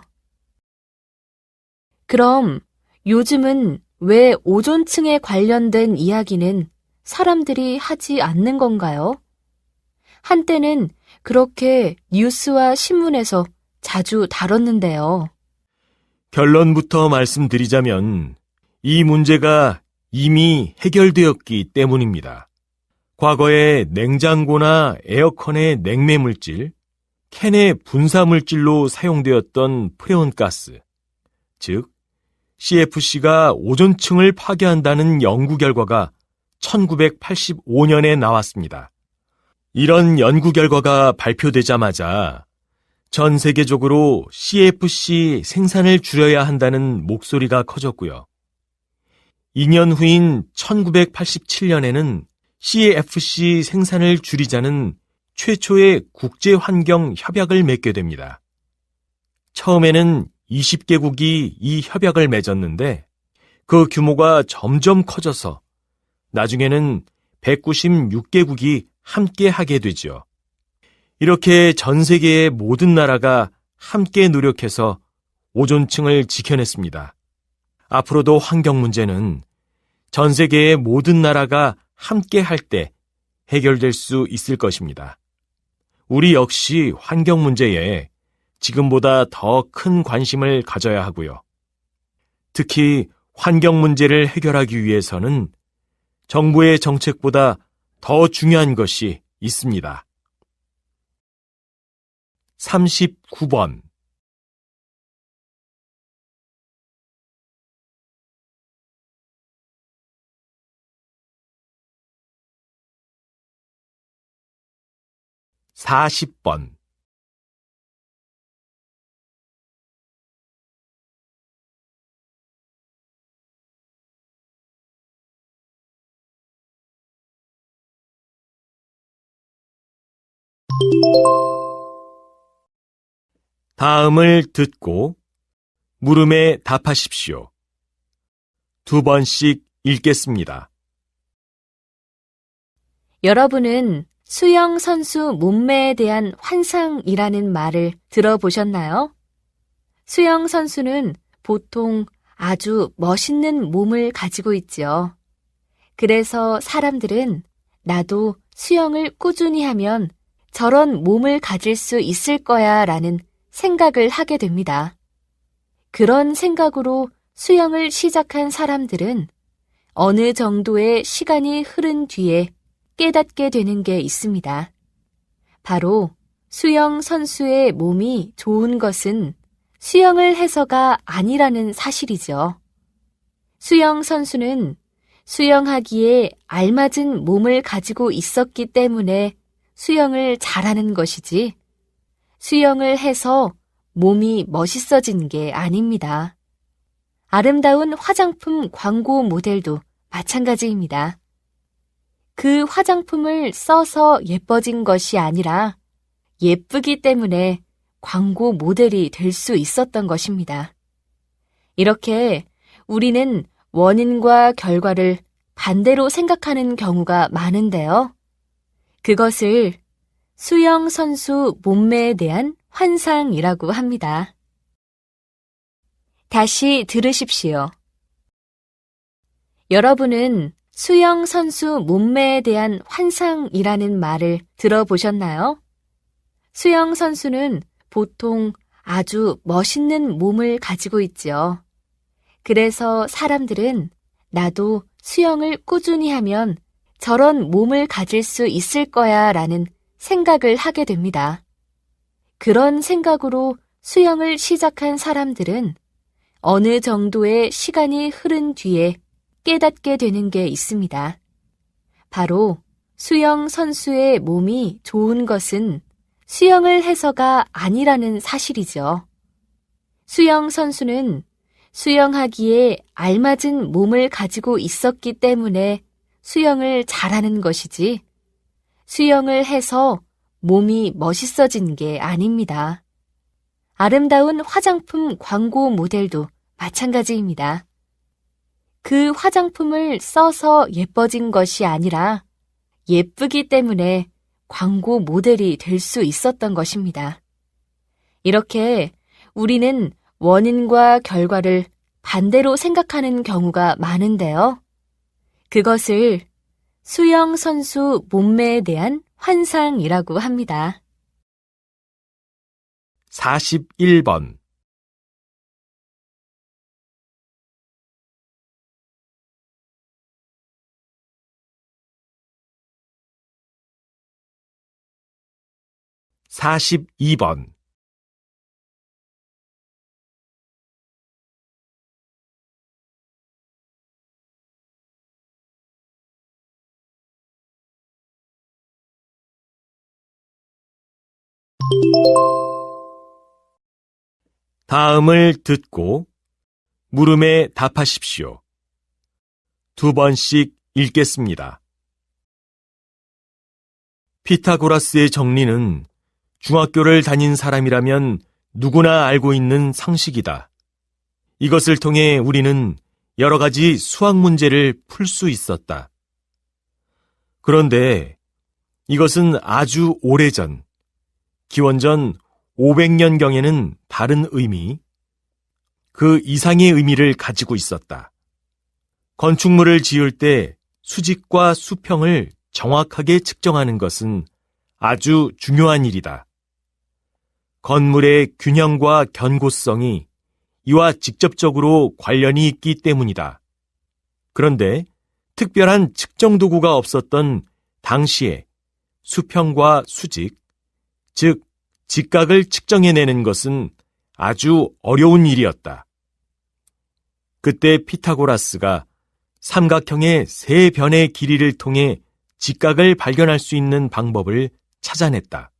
그럼 요즘은 왜 오존층에 관련된 이야기는 사람들이 하지 않는 건가요? 한때는 그렇게 뉴스와 신문에서 자주 다뤘는데요. 결론부터 말씀드리자면 이 문제가 이미 해결되었기 때문입니다. 과거에 냉장고나 에어컨의 냉매물질, 캔의 분사물질로 사용되었던 프레온가스, 즉 CFC가 오존층을 파괴한다는 연구 결과가 1985년에 나왔습니다. 이런 연구 결과가 발표되자마자 전 세계적으로 CFC 생산을 줄여야 한다는 목소리가 커졌고요. 2년 후인 1987년에는 CFC 생산을 줄이자는 최초의 국제환경협약을 맺게 됩니다. 처음에는 20개국이 이 협약을 맺었는데 그 규모가 점점 커져서 나중에는 196개국이 함께 하게 되죠. 이렇게 전 세계의 모든 나라가 함께 노력해서 오존층을 지켜냈습니다. 앞으로도 환경 문제는 전 세계의 모든 나라가 함께 할 때 해결될 수 있을 것입니다. 우리 역시 환경 문제에 지금보다 더 큰 관심을 가져야 하고요. 특히 환경 문제를 해결하기 위해서는 정부의 정책보다 더 중요한 것이 있습니다. 39번. 40번. '다음을 듣고 물음에 답하십시오. 2번씩 읽겠습니다. 여러분은 수영 선수 몸매에 대한 환상이라는 말을 들어보셨나요? 수영 선수는 보통 아주 멋있는 몸을 가지고 있지요. 그래서 사람들은 나도 수영을 꾸준히 하면 저런 몸을 가질 수 있을 거야 라는 생각을 하게 됩니다. 그런 생각으로 수영을 시작한 사람들은 어느 정도의 시간이 흐른 뒤에 깨닫게 되는 게 있습니다. 바로 수영 선수의 몸이 좋은 것은 수영을 해서가 아니라는 사실이죠. 수영 선수는 수영하기에 알맞은 몸을 가지고 있었기 때문에 수영을 잘하는 것이지, 수영을 해서 몸이 멋있어진 게 아닙니다. 아름다운 화장품 광고 모델도 마찬가지입니다. 그 화장품을 써서 예뻐진 것이 아니라 예쁘기 때문에 광고 모델이 될 수 있었던 것입니다. 이렇게 우리는 원인과 결과를 반대로 생각하는 경우가 많은데요. 그것을 수영 선수 몸매에 대한 환상이라고 합니다. 다시 들으십시오. 여러분은 수영 선수 몸매에 대한 환상이라는 말을 들어보셨나요? 수영 선수는 보통 아주 멋있는 몸을 가지고 있죠. 그래서 사람들은 나도 수영을 꾸준히 하면 저런 몸을 가질 수 있을 거야 라는 생각을 하게 됩니다. 그런 생각으로 수영을 시작한 사람들은 어느 정도의 시간이 흐른 뒤에 깨닫게 되는 게 있습니다. 바로 수영 선수의 몸이 좋은 것은 수영을 해서가 아니라는 사실이죠. 수영 선수는 수영하기에 알맞은 몸을 가지고 있었기 때문에 수영을 잘하는 것이지, 수영을 해서 몸이 멋있어진 게 아닙니다. 아름다운 화장품 광고 모델도 마찬가지입니다. 그 화장품을 써서 예뻐진 것이 아니라 예쁘기 때문에 광고 모델이 될 수 있었던 것입니다. 이렇게 우리는 원인과 결과를 반대로 생각하는 경우가 많은데요. 그것을 수영 선수 몸매에 대한 환상이라고 합니다. 41번. (42번) 다음을 듣고 물음에 답하십시오. 2번씩 읽겠습니다. 피타고라스의 정리는 중학교를 다닌 사람이라면 누구나 알고 있는 상식이다. 이것을 통해 우리는 여러 가지 수학 문제를 풀 수 있었다. 그런데 이것은 아주 오래전, 기원전 500년경에는 다른 의미, 그 이상의 의미를 가지고 있었다. 건축물을 지을 때 수직과 수평을 정확하게 측정하는 것은 아주 중요한 일이다. 건물의 균형과 견고성이 이와 직접적으로 관련이 있기 때문이다. 그런데 특별한 측정 도구가 없었던 당시에 수평과 수직, 즉 직각을 측정해내는 것은 아주 어려운 일이었다. 그때 피타고라스가 삼각형의 세 변의 길이를 통해 직각을 발견할 수 있는 방법을 찾아냈다.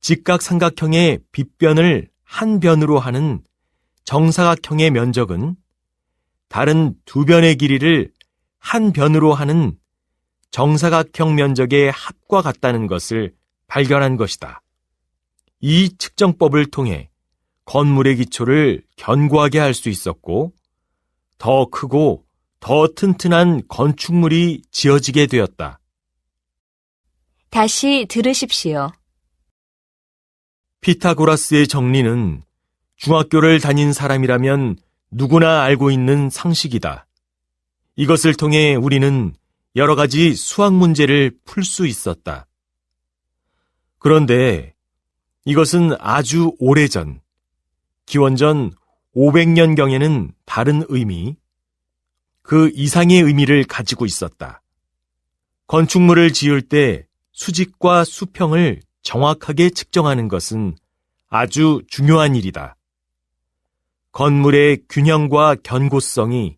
직각삼각형의 빗변을 한 변으로 하는 정사각형의 면적은 다른 두 변의 길이를 한 변으로 하는 정사각형 면적의 합과 같다는 것을 발견한 것이다. 이 측정법을 통해 건물의 기초를 견고하게 할 수 있었고, 더 크고 더 튼튼한 건축물이 지어지게 되었다. 다시 들으십시오. 피타고라스의 정리는 중학교를 다닌 사람이라면 누구나 알고 있는 상식이다. 이것을 통해 우리는 여러 가지 수학 문제를 풀 수 있었다. 그런데 이것은 아주 오래전, 기원전 500년경에는 다른 의미, 그 이상의 의미를 가지고 있었다. 건축물을 지을 때 수직과 수평을 정확하게 측정하는 것은 아주 중요한 일이다. 건물의 균형과 견고성이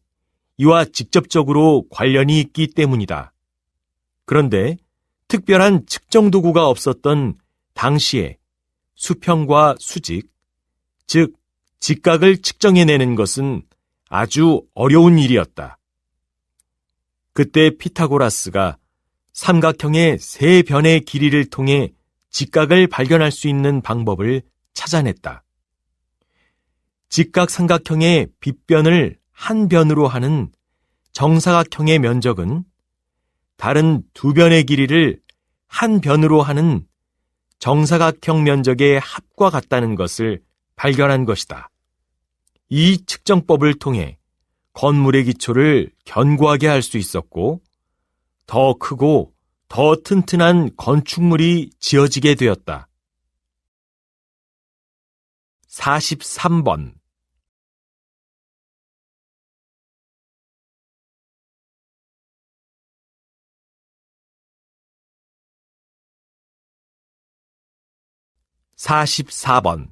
이와 직접적으로 관련이 있기 때문이다. 그런데 특별한 측정 도구가 없었던 당시에 수평과 수직, 즉 직각을 측정해내는 것은 아주 어려운 일이었다. 그때 피타고라스가 삼각형의 세 변의 길이를 통해 직각을 발견할 수 있는 방법을 찾아냈다. 직각삼각형의 빗변을 한 변으로 하는 정사각형의 면적은 다른 두 변의 길이를 한 변으로 하는 정사각형 면적의 합과 같다는 것을 발견한 것이다. 이 측정법을 통해 건물의 기초를 견고하게 할 수 있었고, 더 크고 더 튼튼한 건축물이 지어지게 되었다. 43번. (44번)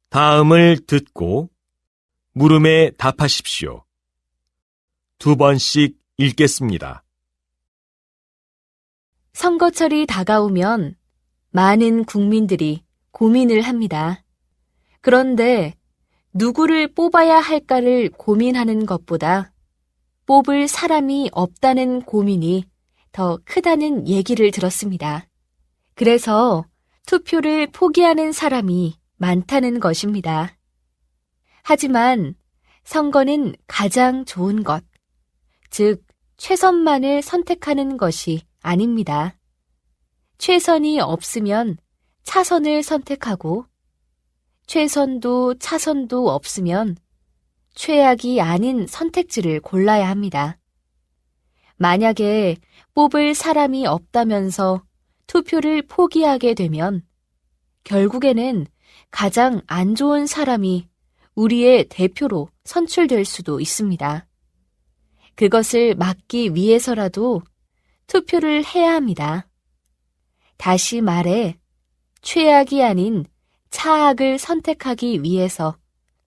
다음을 듣고 물음에 답하십시오. 두 번씩 읽겠습니다. 선거철이 다가오면 많은 국민들이 고민을 합니다. 그런데 누구를 뽑아야 할까를 고민하는 것보다 뽑을 사람이 없다는 고민이 더 크다는 얘기를 들었습니다. 그래서 투표를 포기하는 사람이 많다는 것입니다. 하지만 선거는 가장 좋은 것, 즉 최선만을 선택하는 것이 아닙니다. 최선이 없으면 차선을 선택하고 최선도 차선도 없으면 최악이 아닌 선택지를 골라야 합니다. 만약에 뽑을 사람이 없다면서 투표를 포기하게 되면 결국에는 가장 안 좋은 사람이 우리의 대표로 선출될 수도 있습니다. 그것을 막기 위해서라도 투표를 해야 합니다. 다시 말해, 최악이 아닌 차악을 선택하기 위해서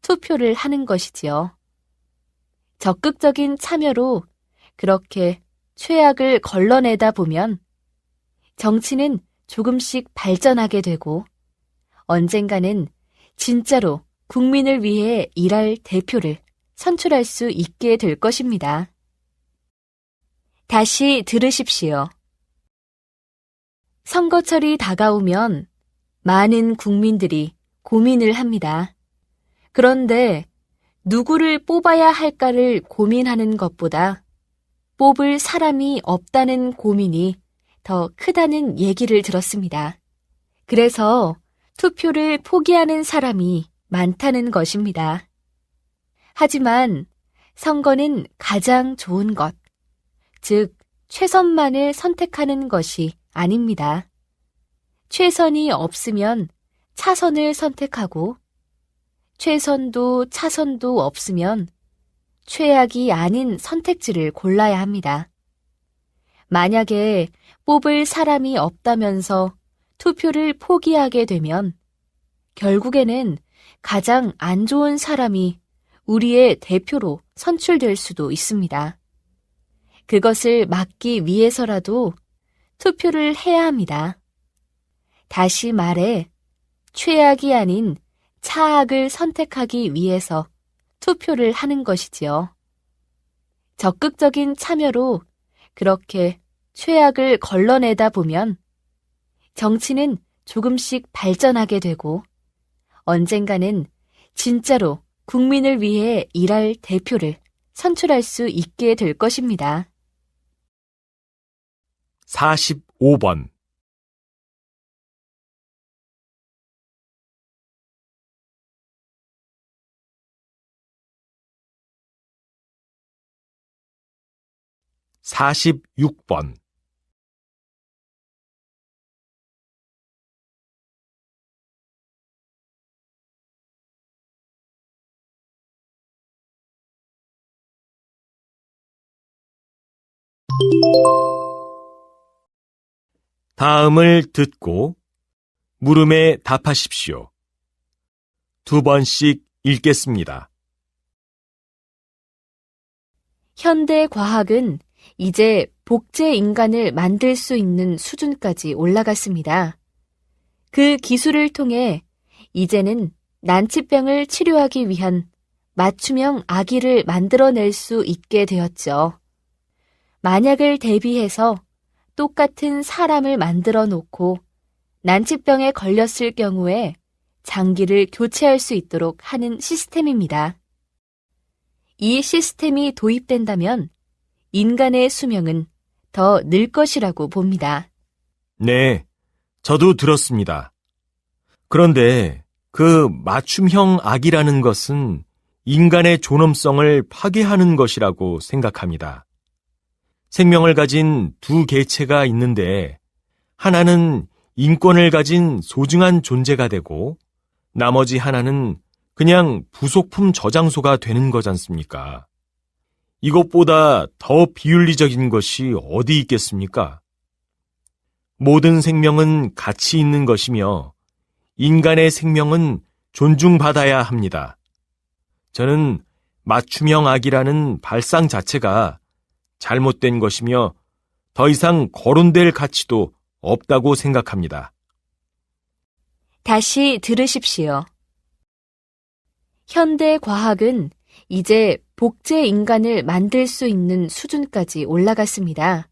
투표를 하는 것이지요. 적극적인 참여로 그렇게 최악을 걸러내다 보면 정치는 조금씩 발전하게 되고 언젠가는 진짜로 국민을 위해 일할 대표를 선출할 수 있게 될 것입니다. 다시 들으십시오. 선거철이 다가오면 많은 국민들이 고민을 합니다. 그런데 누구를 뽑아야 할까를 고민하는 것보다 뽑을 사람이 없다는 고민이 더 크다는 얘기를 들었습니다. 그래서 투표를 포기하는 사람이 많다는 것입니다. 하지만 선거는 가장 좋은 것, 즉 최선만을 선택하는 것이 아닙니다. 최선이 없으면 차선을 선택하고 최선도 차선도 없으면 최악이 아닌 선택지를 골라야 합니다. 만약에 뽑을 사람이 없다면서 투표를 포기하게 되면 결국에는 가장 안 좋은 사람이 우리의 대표로 선출될 수도 있습니다. 그것을 막기 위해서라도 투표를 해야 합니다. 다시 말해, 최악이 아닌 차악을 선택하기 위해서 투표를 하는 것이지요. 적극적인 참여로 그렇게 최악을 걸러내다 보면 정치는 조금씩 발전하게 되고 언젠가는 진짜로 국민을 위해 일할 대표를 선출할 수 있게 될 것입니다. 45번. 46번. '다음을 듣고 물음에 답하십시오. 2번씩 읽겠습니다. 현대 과학은 이제 복제 인간을 만들 수 있는 수준까지 올라갔습니다. 그 기술을 통해 이제는 난치병을 치료하기 위한 맞춤형 아기를 만들어낼 수 있게 되었죠. 만약을 대비해서 똑같은 사람을 만들어 놓고 난치병에 걸렸을 경우에 장기를 교체할 수 있도록 하는 시스템입니다. 이 시스템이 도입된다면 인간의 수명은 더 늘 것이라고 봅니다. 네, 저도 들었습니다. 그런데 그 맞춤형 악이라는 것은 인간의 존엄성을 파괴하는 것이라고 생각합니다. 생명을 가진 두 개체가 있는데 하나는 인권을 가진 소중한 존재가 되고 나머지 하나는 그냥 부속품 저장소가 되는 거지 않습니까? 이것보다 더 비윤리적인 것이 어디 있겠습니까? 모든 생명은 가치 있는 것이며 인간의 생명은 존중받아야 합니다. 저는 맞춤형 악이라는 발상 자체가 잘못된 것이며 더 이상 거론될 가치도 없다고 생각합니다. 다시 들으십시오. 현대 과학은 이제 복제 인간을 만들 수 있는 수준까지 올라갔습니다.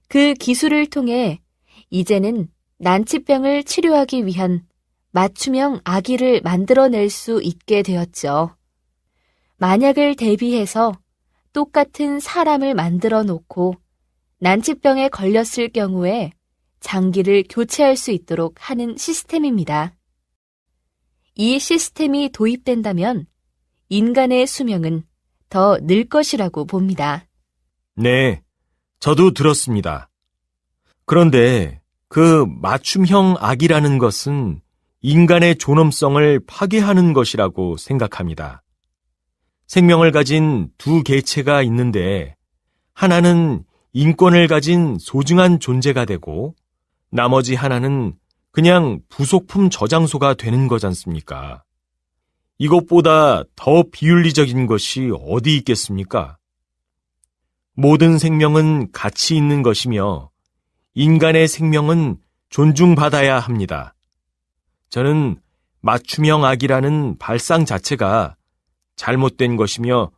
그 기술을 통해 이제는 난치병을 치료하기 위한 맞춤형 아기를 만들어낼 수 있게 되었죠. 만약을 대비해서 똑같은 사람을 만들어 놓고 난치병에 걸렸을 경우에 장기를 교체할 수 있도록 하는 시스템입니다. 이 시스템이 도입된다면 인간의 수명은 더 늘 것이라고 봅니다. 네, 저도 들었습니다. 그런데 그 맞춤형 악이라는 것은 인간의 존엄성을 파괴하는 것이라고 생각합니다. 생명을 가진 두 개체가 있는데 하나는 인권을 가진 소중한 존재가 되고 나머지 하나는 그냥 부속품 저장소가 되는 거지 않습니까? 이것보다 더 비윤리적인 것이 어디 있겠습니까? 모든 생명은 가치 있는 것이며 인간의 생명은 존중받아야 합니다. 저는 맞춤형 악이라는 발상 자체가 잘못된 것이며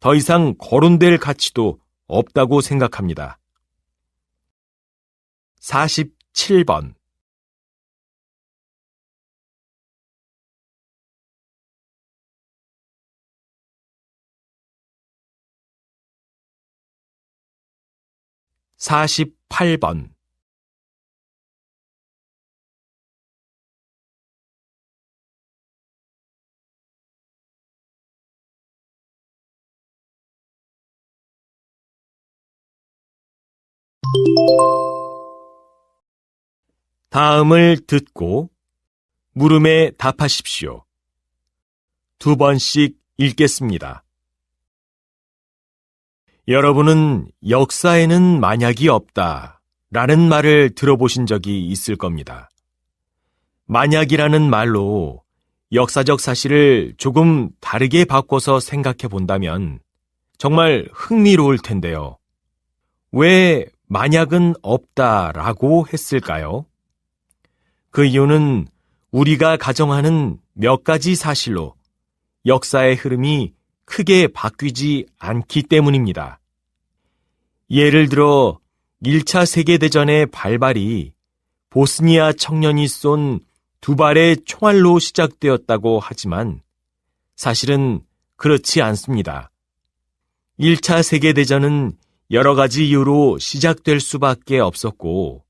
더 이상 거론될 가치도 없다고 생각합니다. 47번. 48번. '다음을 듣고 물음에 답하십시오. 2번씩 읽겠습니다. 여러분은 역사에는 만약이 없다 라는 말을 들어보신 적이 있을 겁니다. 만약이라는 말로 역사적 사실을 조금 다르게 바꿔서 생각해 본다면 정말 흥미로울 텐데요. 왜 만약은 없다라고 했을까요? 그 이유는 우리가 가정하는 몇 가지 사실로 역사의 흐름이 크게 바뀌지 않기 때문입니다. 예를 들어 1차 세계대전의 발발이 보스니아 청년이 쏜 두 발의 총알로 시작되었다고 하지만 사실은 그렇지 않습니다. 1차 세계대전은 여러 가지 이유로 시작될 수밖에 없었고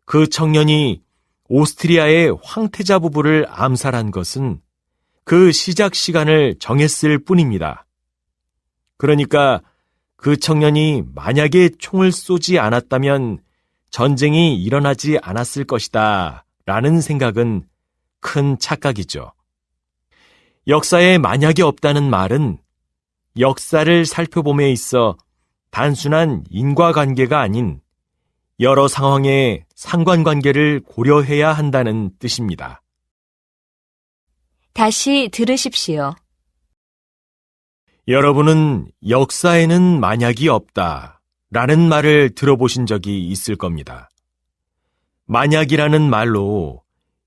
그 청년이 오스트리아의 황태자 부부를 암살한 것은 그 시작 시간을 정했을 뿐입니다. 그러니까 그 청년이 만약에 총을 쏘지 않았다면 전쟁이 일어나지 않았을 것이다 라는 생각은 큰 착각이죠. 역사에 만약이 없다는 말은 역사를 살펴봄에 있어 단순한 인과관계가 아닌 여러 상황의 상관관계를 고려해야 한다는 뜻입니다. 다시 들으십시오. 여러분은 역사에는 만약이 없다 라는 말을 들어보신 적이 있을 겁니다. 만약이라는 말로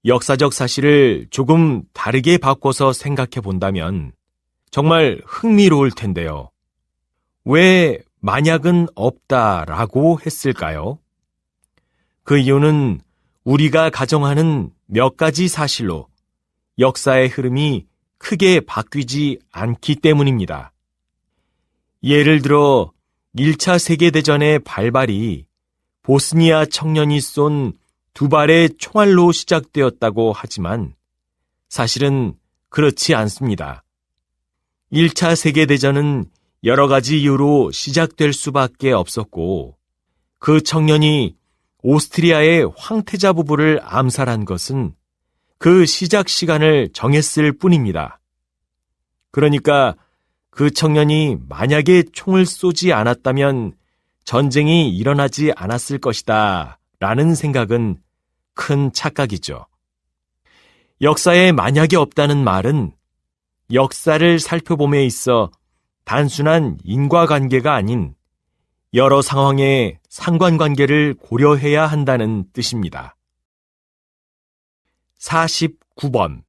역사적 사실을 조금 다르게 바꿔서 생각해 본다면 정말 흥미로울 텐데요. 왜 만약은 없다라고 했을까요? 그 이유는 우리가 가정하는 몇 가지 사실로 역사의 흐름이 크게 바뀌지 않기 때문입니다. 예를 들어 1차 세계대전의 발발이 보스니아 청년이 쏜 두 발의 총알로 시작되었다고 하지만 사실은 그렇지 않습니다. 1차 세계대전은 여러 가지 이유로 시작될 수밖에 없었고 그 청년이 오스트리아의 황태자 부부를 암살한 것은 그 시작 시간을 정했을 뿐입니다. 그러니까 그 청년이 만약에 총을 쏘지 않았다면 전쟁이 일어나지 않았을 것이다 라는 생각은 큰 착각이죠. 역사에 만약이 없다는 말은 역사를 살펴봄에 있어 단순한 인과관계가 아닌 여러 상황의 상관관계를 고려해야 한다는 뜻입니다. 49번.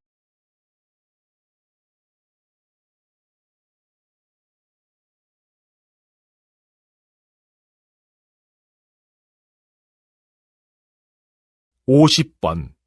(50번)